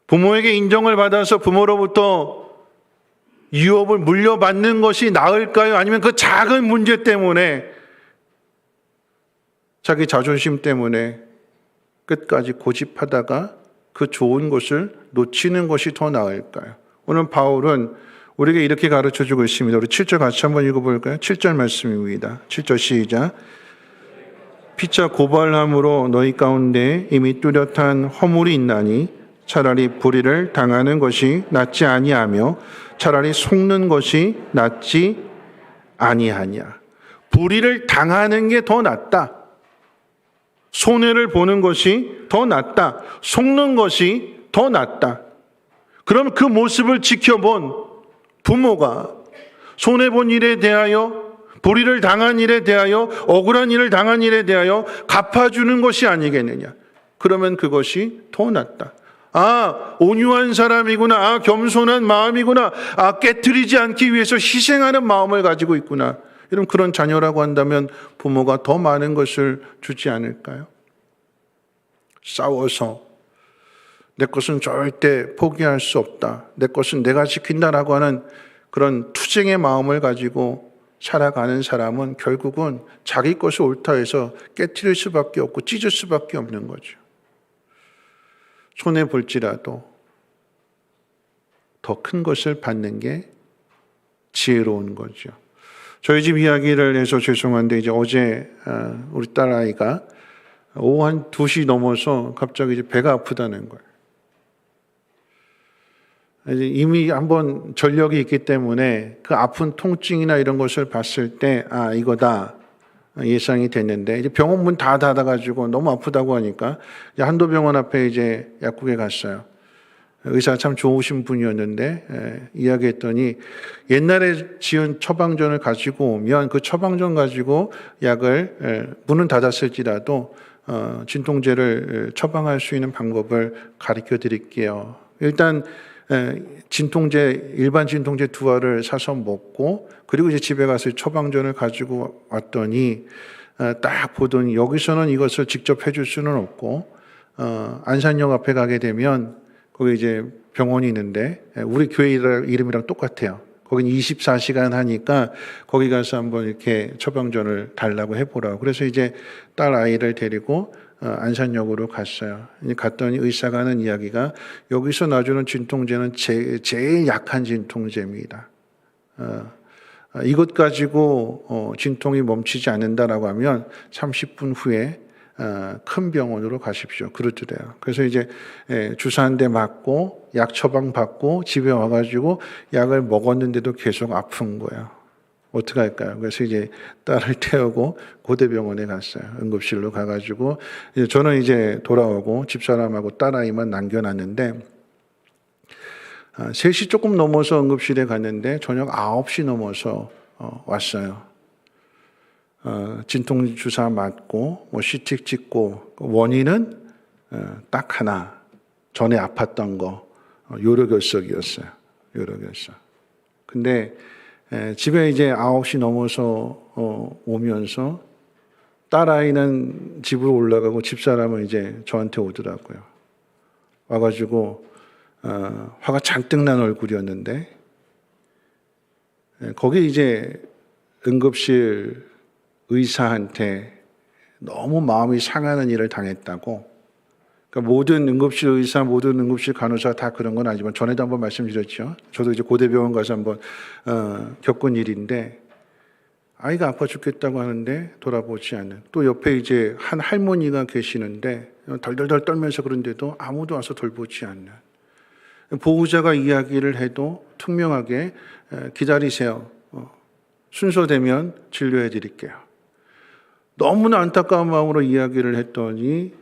부모에게 인정을 받아서 부모로부터 유업을 물려받는 것이 나을까요? 아니면 그 작은 문제 때문에 자기 자존심 때문에 끝까지 고집하다가 그 좋은 것을 놓치는 것이 더 나을까요? 오늘 바울은 우리에게 이렇게 가르쳐주고 있습니다. 우리 7절 같이 한번 읽어볼까요? 7절 말씀입니다. 7절 시작. 피차 고발함으로 너희 가운데 이미 뚜렷한 허물이 있나니 차라리 불의를 당하는 것이 낫지 아니하며 차라리 속는 것이 낫지 아니하냐. 불의를 당하는 게 더 낫다. 손해를 보는 것이 더 낫다. 속는 것이 더 낫다. 그럼 그 모습을 지켜본 부모가 손해본 일에 대하여, 불의를 당한 일에 대하여, 억울한 일을 당한 일에 대하여 갚아주는 것이 아니겠느냐. 그러면 그것이 더 낫다. 아, 온유한 사람이구나. 아, 겸손한 마음이구나. 아, 깨트리지 않기 위해서 희생하는 마음을 가지고 있구나. 이런 그런 자녀라고 한다면 부모가 더 많은 것을 주지 않을까요? 싸워서 내 것은 절대 포기할 수 없다. 내 것은 내가 지킨다라고 하는 그런 투쟁의 마음을 가지고 살아가는 사람은 결국은 자기 것이 옳다 해서 깨트릴 수밖에 없고 찢을 수밖에 없는 거죠. 손해볼지라도 더 큰 것을 받는 게 지혜로운 거죠. 저희 집 이야기를 해서 죄송한데 이제 어제 우리 딸아이가 오후 한 2시 넘어서 갑자기 이제 배가 아프다는 거예요. 이제 이미 한번 전력이 있기 때문에 그 아픈 통증이나 이런 것을 봤을 때 아, 이거다 예상이 됐는데 이제 병원 문 다 닫아가지고 너무 아프다고 하니까 이제 한도병원 앞에 이제 약국에 갔어요. 의사 참 좋으신 분이었는데 이야기했더니 옛날에 지은 처방전을 가지고 오면 그 처방전 가지고 약을 문은 닫았을지라도 진통제를 처방할 수 있는 방법을 가르쳐 드릴게요. 일단 진통제, 일반 진통제 2알을 사서 먹고 그리고 이제 집에 가서 처방전을 가지고 왔더니 딱 보더니 여기서는 이것을 직접 해줄 수는 없고 안산역 앞에 가게 되면 거기 이제 병원이 있는데 우리 교회 이름이랑 똑같아요. 거긴 24시간 하니까 거기 가서 한번 이렇게 처방전을 달라고 해보라고. 그래서 이제 딸 아이를 데리고 안산역으로 갔어요. 갔더니 의사가 하는 이야기가 여기서 놔주는 진통제는 제일 약한 진통제입니다. 이것 가지고 진통이 멈추지 않는다라고 하면 30분 후에 큰 병원으로 가십시오. 그러더래요. 그래서 이제 주사 한 대 맞고 약 처방 받고 집에 와가지고 약을 먹었는데도 계속 아픈 거예요. 어떻게 할까요? 그래서 이제 딸을 태우고 고대병원에 갔어요. 응급실로 가가지고 저는 이제 돌아오고 집사람하고 딸아이만 남겨놨는데 3시 조금 넘어서 응급실에 갔는데 저녁 9시 넘어서 왔어요. 진통 주사 맞고 뭐 CT 찍고 원인은 딱 하나. 전에 아팠던 거 요로결석이었어요. 요로결석. 근데 집에 이제 9시 넘어서 오면서 딸아이는 집으로 올라가고 집사람은 이제 저한테 오더라고요. 와가지고 화가 잔뜩 난 얼굴이었는데 거기 이제 응급실 의사한테 너무 마음이 상하는 일을 당했다고. 그러니까 모든 응급실 의사, 모든 응급실 간호사 다 그런 건 아니지만 전에도 한번 말씀드렸죠. 저도 이제 고대병원 가서 한번 겪은 일인데 아이가 아파 죽겠다고 하는데 돌아보지 않는. 또 옆에 이제 한 할머니가 계시는데 덜덜덜 떨면서 그런데도 아무도 와서 돌보지 않는. 보호자가 이야기를 해도 투명하게 기다리세요. 순서되면 진료해 드릴게요. 너무나 안타까운 마음으로 이야기를 했더니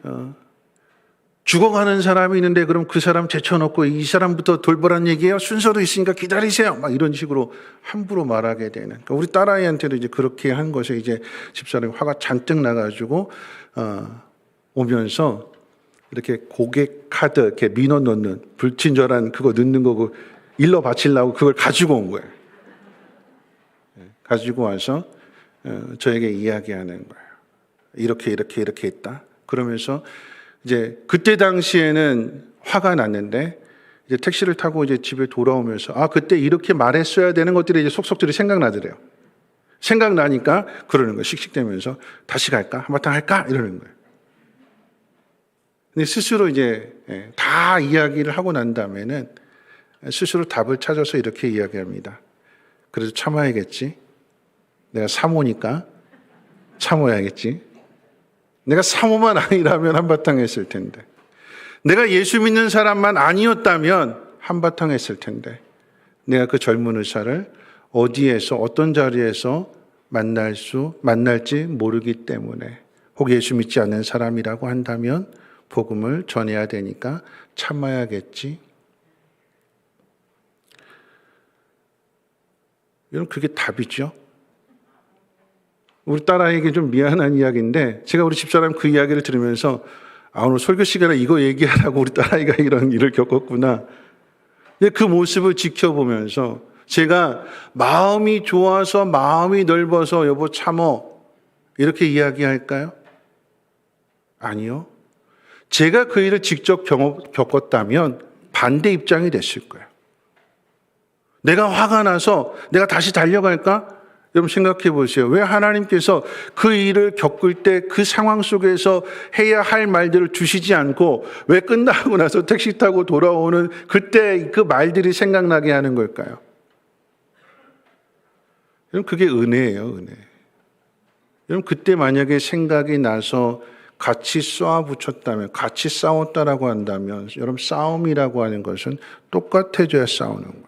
죽어가는 사람이 있는데 그럼 그 사람 제쳐놓고 이 사람부터 돌보란 얘기예요? 순서도 있으니까 기다리세요. 막 이런 식으로 함부로 말하게 되는. 그러니까 우리 딸아이한테도 이제 그렇게 한 것에 이제 집사람이 화가 잔뜩 나가지고 오면서 이렇게 고객 카드 이렇게 민원 넣는 불친절한 그거 넣는 거고 일러 바치려고 그걸 가지고 온 거예요. 가지고 와서 저에게 이야기하는 거예요. 이렇게 했다. 그러면서 이제 그때 당시에는 화가 났는데 이제 택시를 타고 이제 집에 돌아오면서 그때 이렇게 말했어야 되는 것들이 이제 속속들이 생각나더래요. 생각나니까 그러는 거예요. 씩씩대면서 다시 갈까? 한바탕 할까? 이러는 거예요. 근데 스스로 이제 다 이야기를 하고 난 다음에는 스스로 답을 찾아서 이렇게 이야기합니다. 그래도 참아야겠지. 내가 사모니까 참아야겠지. 내가 사모만 아니라면 한바탕 했을 텐데. 내가 예수 믿는 사람만 아니었다면 한바탕 했을 텐데. 내가 그 젊은 의사를 어디에서 어떤 자리에서 만날지 모르기 때문에 혹 예수 믿지 않는 사람이라고 한다면 복음을 전해야 되니까 참아야겠지. 여러분 그게 답이죠. 우리 딸아이에게 좀 미안한 이야기인데 제가 우리 집사람 그 이야기를 들으면서 오늘 설교 시간에 이거 얘기하라고 우리 딸아이가 이런 일을 겪었구나. 근데 그 모습을 지켜보면서 제가 마음이 좋아서 마음이 넓어서 여보 참어 이렇게 이야기할까요? 아니요. 제가 그 일을 직접 겪었다면 반대 입장이 됐을 거예요. 내가 화가 나서 내가 다시 달려갈까? 여러분 생각해 보세요. 왜 하나님께서 그 일을 겪을 때 그 상황 속에서 해야 할 말들을 주시지 않고 왜 끝나고 나서 택시 타고 돌아오는 그때 그 말들이 생각나게 하는 걸까요? 여러분 그게 은혜예요, 은혜. 여러분 그때 만약에 생각이 나서 같이 쏘아붙였다면, 같이 싸웠다라고 한다면 여러분 싸움이라고 하는 것은 똑같아져야 싸우는 거예요.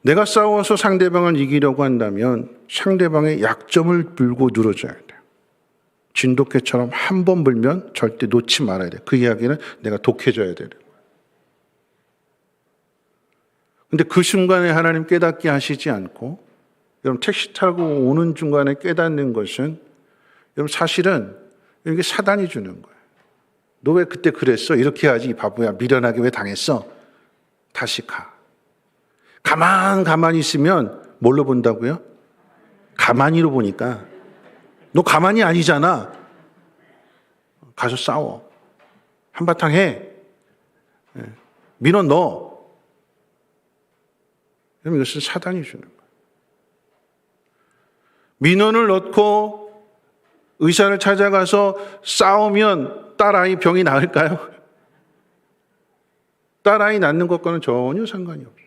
내가 싸워서 상대방을 이기려고 한다면 상대방의 약점을 물고 늘어져야 돼요. 진돗개처럼 한 번 물면 절대 놓지 말아야 돼요. 그 이야기는 내가 독해져야 돼요. 근데 그 순간에 하나님 깨닫게 하시지 않고 여러분 택시 타고 오는 중간에 깨닫는 것은 여러분 사실은 이게 사단이 주는 거예요. 너 왜 그때 그랬어? 이렇게 하지 이 바보야. 미련하게 왜 당했어? 다시 가. 가만히 있으면 뭘로 본다고요? 가만히로 보니까 너 가만히 아니잖아. 가서 싸워. 한바탕 해. 민원 넣어. 그럼 이것은 사단이 주는 거예요. 민원을 넣고 의사를 찾아가서 싸우면 딸아이 병이 나을까요? 딸아이 낳는 것과는 전혀 상관이 없어요.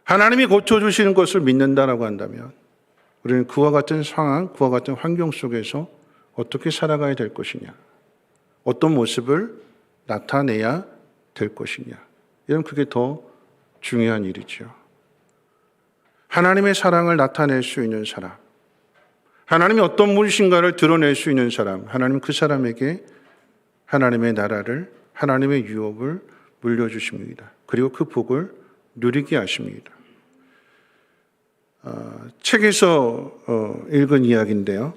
하나님이 고쳐주시는 것을 믿는다라고 한다면 우리는 그와 같은 상황, 그와 같은 환경 속에서 어떻게 살아가야 될 것이냐, 어떤 모습을 나타내야 될 것이냐, 이런 그게 더 중요한 일이죠. 하나님의 사랑을 나타낼 수 있는 사람, 하나님이 어떤 분이신가를 드러낼 수 있는 사람, 하나님 그 사람에게 하나님의 나라를, 하나님의 유업을 물려주십니다. 그리고 그 복을 누리게 하십니다. 책에서 읽은 이야기인데요.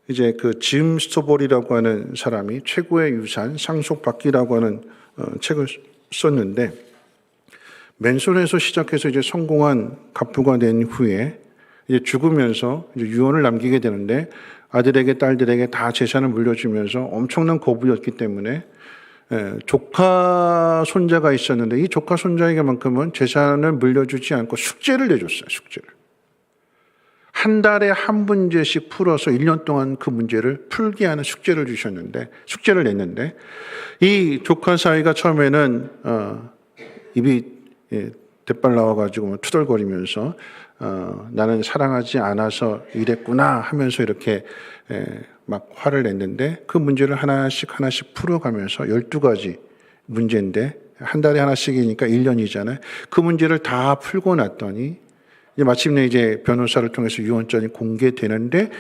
이제 그 짐 스토볼이라고 하는 사람이 최고의 유산, 상속받기라고 하는 책을 썼는데 맨손에서 시작해서 이제 성공한 갑부가 된 후에 이제 죽으면서 이제 유언을 남기게 되는데 아들에게 딸들에게 다 재산을 물려주면서 엄청난 거부였기 때문에 조카 손자가 있었는데 이 조카 손자에게만큼은 재산을 물려주지 않고 숙제를 내줬어요. 숙제를. 한 달에 한 문제씩 풀어서 1년 동안 그 문제를 풀게 하는 숙제를 냈는데 이 조카 사이가 처음에는 입이 대빨 나와가지고 투덜거리면서 나는 사랑하지 않아서 이랬구나 하면서 이렇게 막 화를 냈는데 그 문제를 하나씩 풀어가면서 12가지 문제인데 한 달에 하나씩이니까 1년이잖아요. 그 문제를 다 풀고 났더니 이제 마침내 이제 변호사를 통해서 유언장이 공개되는데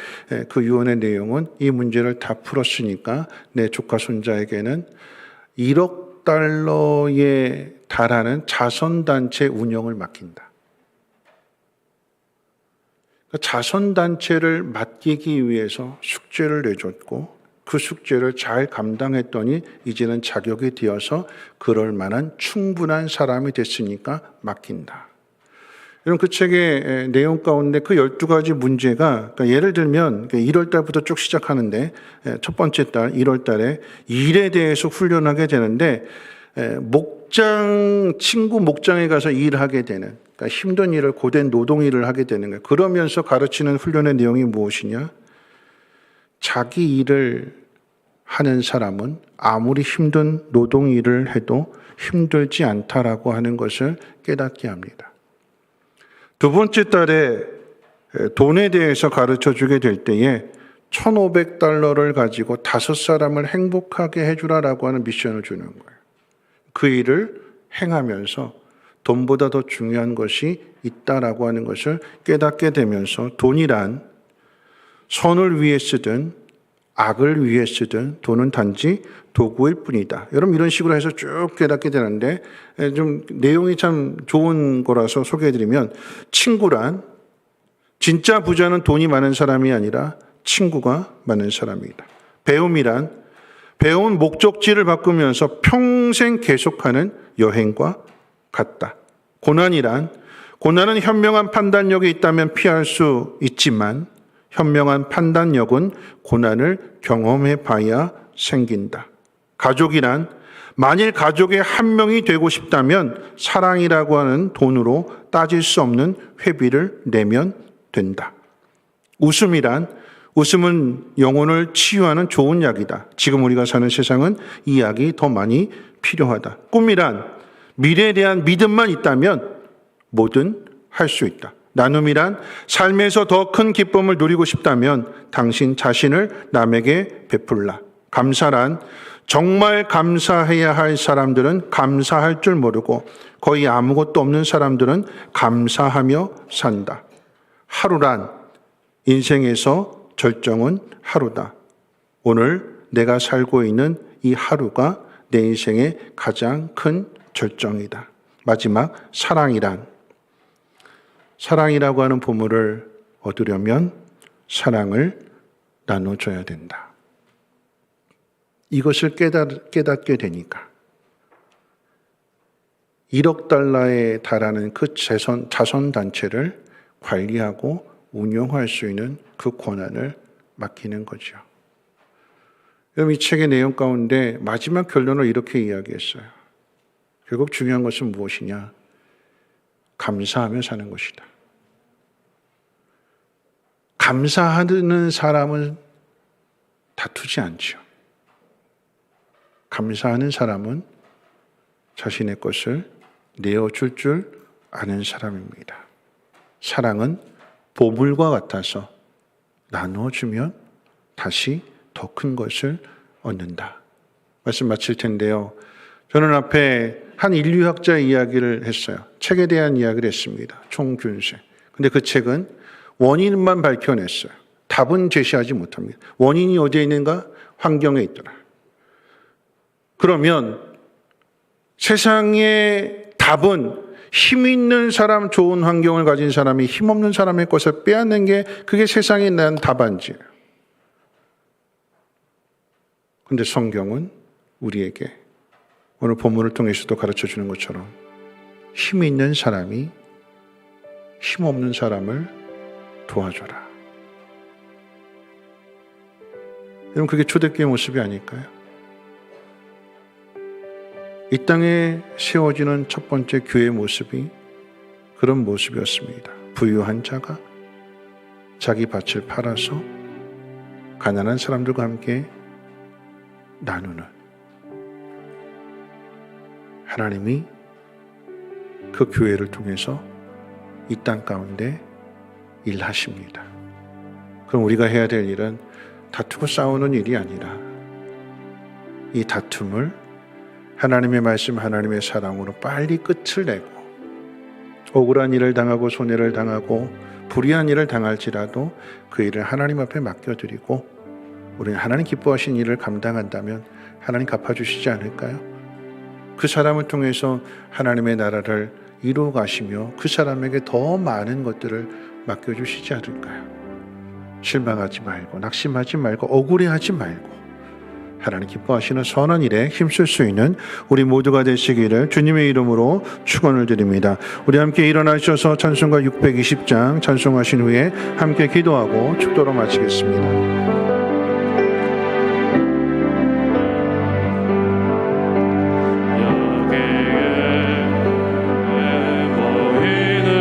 그 유언의 내용은 이 문제를 다 풀었으니까 내 조카 손자에게는 1억 달러에 달하는 자선단체 운영을 맡긴다. 자선단체를 맡기기 위해서 숙제를 내줬고 그 숙제를 잘 감당했더니 이제는 자격이 되어서 그럴 만한 충분한 사람이 됐으니까 맡긴다. 여러분 그 책의 내용 가운데 그 12가지 문제가 그러니까 예를 들면 1월 달부터 쭉 시작하는데 첫 번째 달 1월 달에 일에 대해서 훈련하게 되는데 친구 목장에 가서 일하게 되는 그러니까 힘든 일을, 고된 노동 일을 하게 되는 거예요. 그러면서 가르치는 훈련의 내용이 무엇이냐? 자기 일을 하는 사람은 아무리 힘든 노동 일을 해도 힘들지 않다라고 하는 것을 깨닫게 합니다. 두 번째 달에 돈에 대해서 가르쳐 주게 될 때에 $1,500를 가지고 5사람을 행복하게 해주라라고 하는 미션을 주는 거예요. 그 일을 행하면서 돈보다 더 중요한 것이 있다라고 하는 것을 깨닫게 되면서 돈이란 선을 위해 쓰든 악을 위해 쓰든 돈은 단지 도구일 뿐이다. 여러분 이런 식으로 해서 쭉 깨닫게 되는데 좀 내용이 참 좋은 거라서 소개해드리면 친구란 진짜 부자는 돈이 많은 사람이 아니라 친구가 많은 사람이다. 배움이란 배운 목적지를 바꾸면서 평생 계속하는 여행과 같다. 고난이란 고난은 현명한 판단력이 있다면 피할 수 있지만 현명한 판단력은 고난을 경험해 봐야 생긴다. 가족이란 만일 가족의 한 명이 되고 싶다면 사랑이라고 하는 돈으로 따질 수 없는 회비를 내면 된다. 웃음이란 웃음은 영혼을 치유하는 좋은 약이다. 지금 우리가 사는 세상은 이 약이 더 많이 필요하다. 꿈이란 미래에 대한 믿음만 있다면 뭐든 할 수 있다. 나눔이란 삶에서 더 큰 기쁨을 누리고 싶다면 당신 자신을 남에게 베풀라. 감사란 정말 감사해야 할 사람들은 감사할 줄 모르고 거의 아무것도 없는 사람들은 감사하며 산다. 하루란 인생에서 절정은 하루다. 오늘 내가 살고 있는 이 하루가 내 인생의 가장 큰 절정이다. 마지막 사랑이라고 하는 보물을 얻으려면 사랑을 나눠줘야 된다. 이것을 깨닫게 되니까 $1억 달하는 그 자선단체를 관리하고 운영할 수 있는 그 권한을 맡기는 거죠. 여러분 이 책의 내용 가운데 마지막 결론을 이렇게 이야기했어요. 결국 중요한 것은 무엇이냐? 감사하며 사는 것이다. 감사하는 사람은 다투지 않죠. 감사하는 사람은 자신의 것을 내어줄 줄 아는 사람입니다. 사랑은 보물과 같아서 나눠주면 다시 더 큰 것을 얻는다. 말씀 마칠 텐데요. 저는 앞에 한 인류학자의 이야기를 했어요. 책에 대한 이야기를 했습니다. 총균세. 근데 그 책은 원인만 밝혀냈어요. 답은 제시하지 못합니다. 원인이 어디에 있는가? 환경에 있더라. 그러면 세상의 답은 힘 있는 사람, 좋은 환경을 가진 사람이 힘없는 사람의 것을 빼앗는 게 그게 세상에 난 답안지예요. 근데 성경은 우리에게 오늘 본문을 통해서도 가르쳐 주는 것처럼 힘 있는 사람이 힘없는 사람을 도와줘라. 여러분 그게 초대교회 모습이 아닐까요? 이 땅에 세워지는 첫 번째 교회 모습이 그런 모습이었습니다. 부유한 자가 자기 밭을 팔아서 가난한 사람들과 함께 나누는 하나님이 그 교회를 통해서 이 땅 가운데 일하십니다. 그럼 우리가 해야 될 일은 다투고 싸우는 일이 아니라 이 다툼을 하나님의 말씀, 하나님의 사랑으로 빨리 끝을 내고 억울한 일을 당하고 손해를 당하고 불의한 일을 당할지라도 그 일을 하나님 앞에 맡겨드리고 우리는 하나님 기뻐하신 일을 감당한다면 하나님 갚아주시지 않을까요? 그 사람을 통해서 하나님의 나라를 이루어 가시며 그 사람에게 더 많은 것들을 맡겨주시지 않을까요? 실망하지 말고 낙심하지 말고 억울해하지 말고 하나님 기뻐하시는 선한 일에 힘쓸 수 있는 우리 모두가 되시기를 주님의 이름으로 축원을 드립니다. 우리 함께 일어나셔서 찬송가 620장 찬송하신 후에 함께 기도하고 축도로 마치겠습니다.
여기에 모이는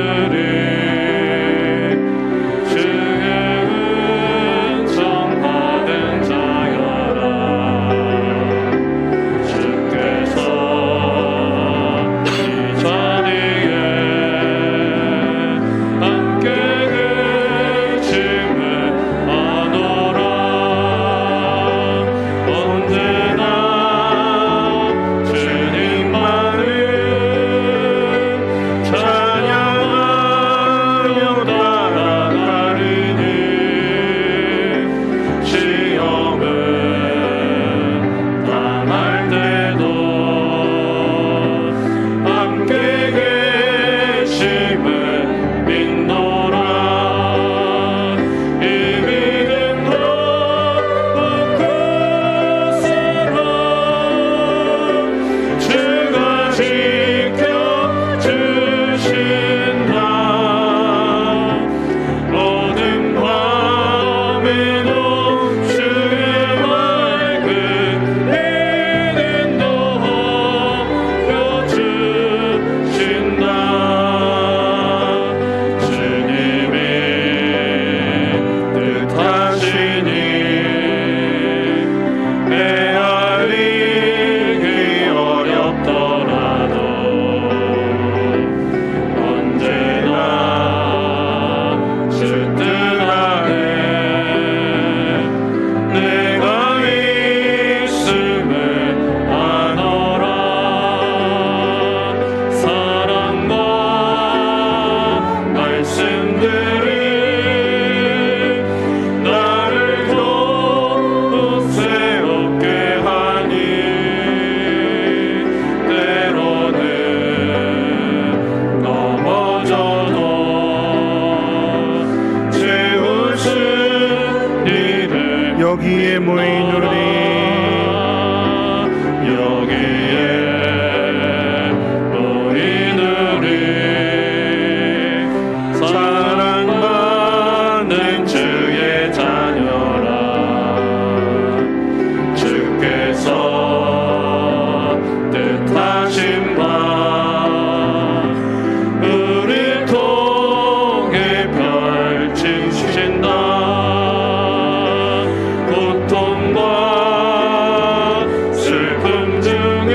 하신 바 우리 통해 펼치신다. 고통과 슬픔 중에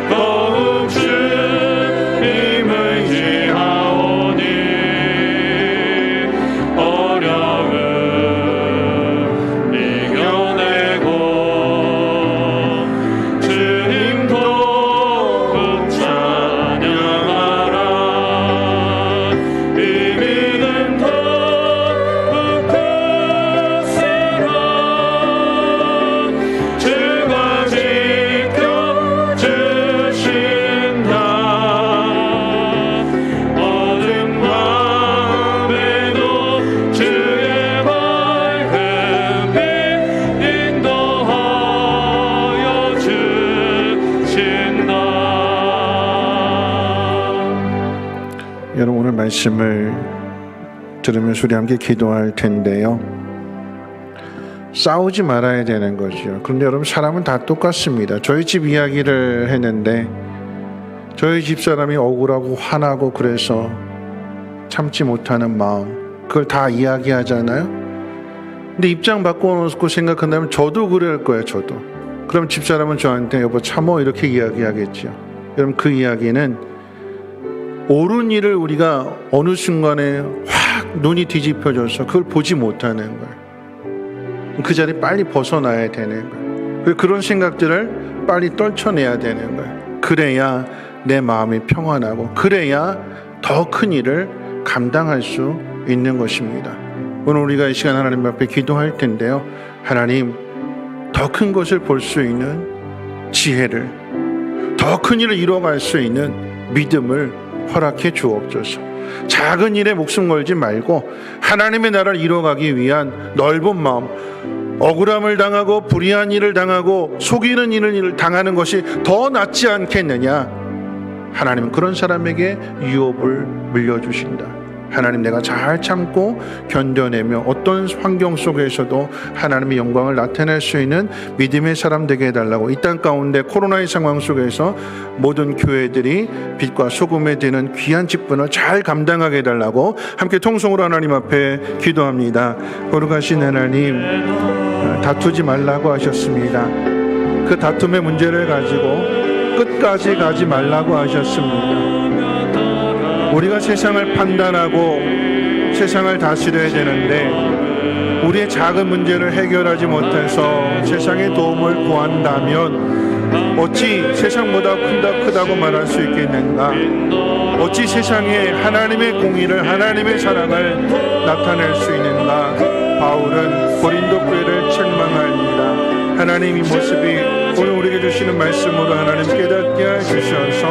더욱 주님을 의지하오니 어려움 이겨내고 주님 더욱 찬양하라. 이 믿음 더욱 굳세라. 주가 지켜주신다. 어두운 밤에도 주의 밝은 빛 인도하여 주신다.
여러분 오늘 말씀을 들으면서 우리 함께 기도할 텐데요. 싸우지 말아야 되는 거죠. 그런데 여러분 사람은 다 똑같습니다. 저희 집 이야기를 했는데 저희 집사람이 억울하고 화나고 그래서 참지 못하는 마음 그걸 다 이야기하잖아요. 근데 입장 바꿔놓고 생각한다면 저도 그럴 거예요. 저도. 그럼 집사람은 저한테 여보 참어 이렇게 이야기하겠죠. 여러분 그 이야기는 옳은 일을 우리가 어느 순간에 확 눈이 뒤집혀져서 그걸 보지 못하는 거예요. 그 자리 빨리 벗어나야 되는 거예요. 그런 생각들을 빨리 떨쳐내야 되는 거예요. 그래야 내 마음이 평안하고 그래야 더 큰 일을 감당할 수 있는 것입니다. 오늘 우리가 이 시간 하나님 앞에 기도할 텐데요. 하나님 더 큰 것을 볼 수 있는 지혜를 더 큰 일을 이뤄갈 수 있는 믿음을 허락해 주옵소서. 작은 일에 목숨 걸지 말고 하나님의 나라를 이뤄가기 위한 넓은 마음, 억울함을 당하고 불의한 일을 당하고 속이는 일을 당하는 것이 더 낫지 않겠느냐. 하나님은 그런 사람에게 유업을 물려주신다. 하나님 내가 잘 참고 견뎌내며 어떤 환경 속에서도 하나님의 영광을 나타낼 수 있는 믿음의 사람 되게 해달라고, 이 땅 가운데 코로나의 상황 속에서 모든 교회들이 빛과 소금에 되는 귀한 직분을 잘 감당하게 해달라고 함께 통성으로 하나님 앞에 기도합니다. 거룩하신 하나님, 다투지 말라고 하셨습니다. 그 다툼의 문제를 가지고 끝까지 가지 말라고 하셨습니다. 우리가 세상을 판단하고 세상을 다스려야 되는데 우리의 작은 문제를 해결하지 못해서 세상의 도움을 구한다면 어찌 세상보다 크다고 말할 수 있겠는가? 어찌 세상에 하나님의 공의를, 하나님의 사랑을 나타낼 수 있는가? 바울은 고린도 교회를 책망합니다. 하나님 이 모습이 오늘 우리에게 주시는 말씀으로 하나님 깨닫게 해주셔서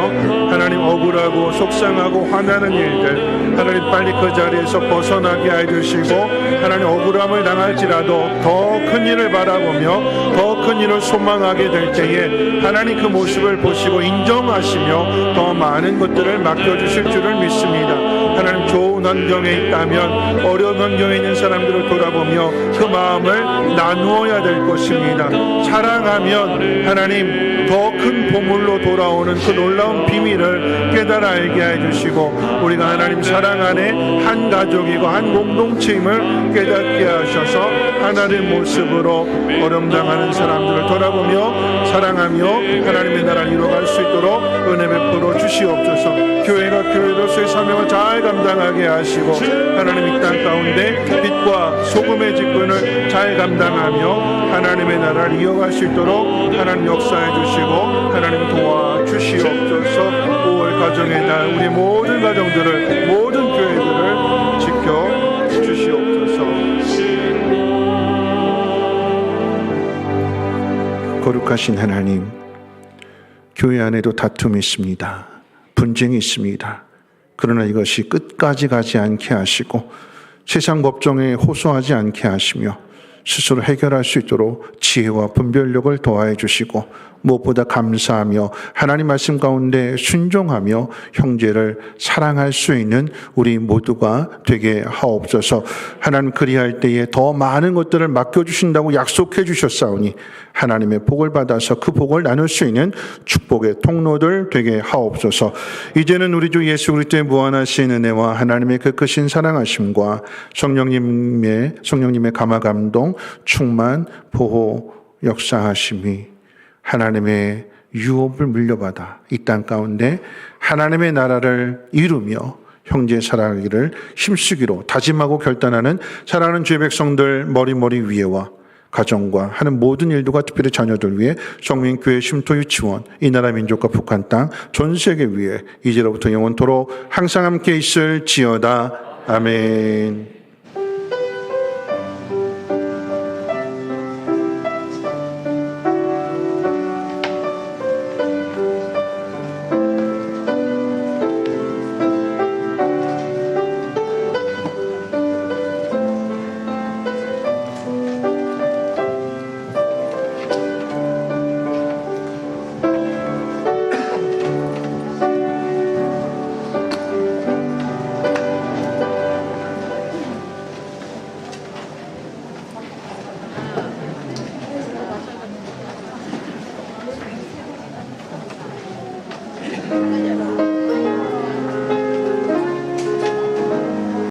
하나님 억울하고 속상하고 화나는 일들 하나님 빨리 그 자리에서 벗어나게 해주시고 하나님 억울함을 당할지라도 더 큰 일을 바라보며 더 큰 일을 소망하게 될 때에 하나님 그 모습을 보시고 인정하시며 더 많은 것들을 맡겨주실 줄을 믿습니다. 하나님 좋은 환경에 있다면 어려운 환경에 있는 사람들을 돌아보며 그 마음을 나누어야 될 것입니다. 사랑하면 하나님 더 큰 보물로 돌아오는 그 놀라운 비밀을 깨달아 알게 해주시고 우리가 하나님 사랑 안에 한 가족이고 한 공동체임을 깨닫게 하셔서 하나님의 모습으로 어려움당하는 사람들을 돌아보며 사랑하며 하나님의 나라를 이뤄갈 수 있도록 은혜 베풀어 주시옵소서. 교회가 교회로서의 사명을 잘 감당하게 하시고 하나님 이 땅 가운데 빛과 소금의 직분을 잘 감당하며 하나님의 나라를 이어갈 수 있도록 하나님 역사해 주시고 하나님 도와주시옵소서. 5월 가정의 날 우리 모든 가정들을 모든 교회들을 지켜주시옵소서. 거룩하신 하나님, 교회 안에도 다툼이 있습니다. 분쟁이 있습니다. 그러나 이것이 끝까지 가지 않게 하시고 세상 법정에 호소하지 않게 하시며 스스로 해결할 수 있도록 지혜와 분별력을 더하여 주시고 무엇보다 감사하며 하나님 말씀 가운데 순종하며 형제를 사랑할 수 있는 우리 모두가 되게 하옵소서. 하나님 그리할 때에 더 많은 것들을 맡겨주신다고 약속해 주셨사오니 하나님의 복을 받아서 그 복을 나눌 수 있는 축복의 통로들 되게 하옵소서. 이제는 우리 주 예수 그리스도의 무한하신 은혜와 하나님의 그 크신 사랑하심과 성령님의 감화 감동 충만 보호 역사하심이 하나님의 유업을 물려받아 이 땅 가운데 하나님의 나라를 이루며 형제 사랑하기를 힘쓰기로 다짐하고 결단하는 사랑하는 주의 백성들 머리머리 위에와 가정과 하는 모든 일들과 특별히 자녀들 위해 성민교회 쉼터 유치원 이 나라 민족과 북한 땅 전 세계 위에 이제로부터 영원토록 항상 함께 있을지어다. 아멘.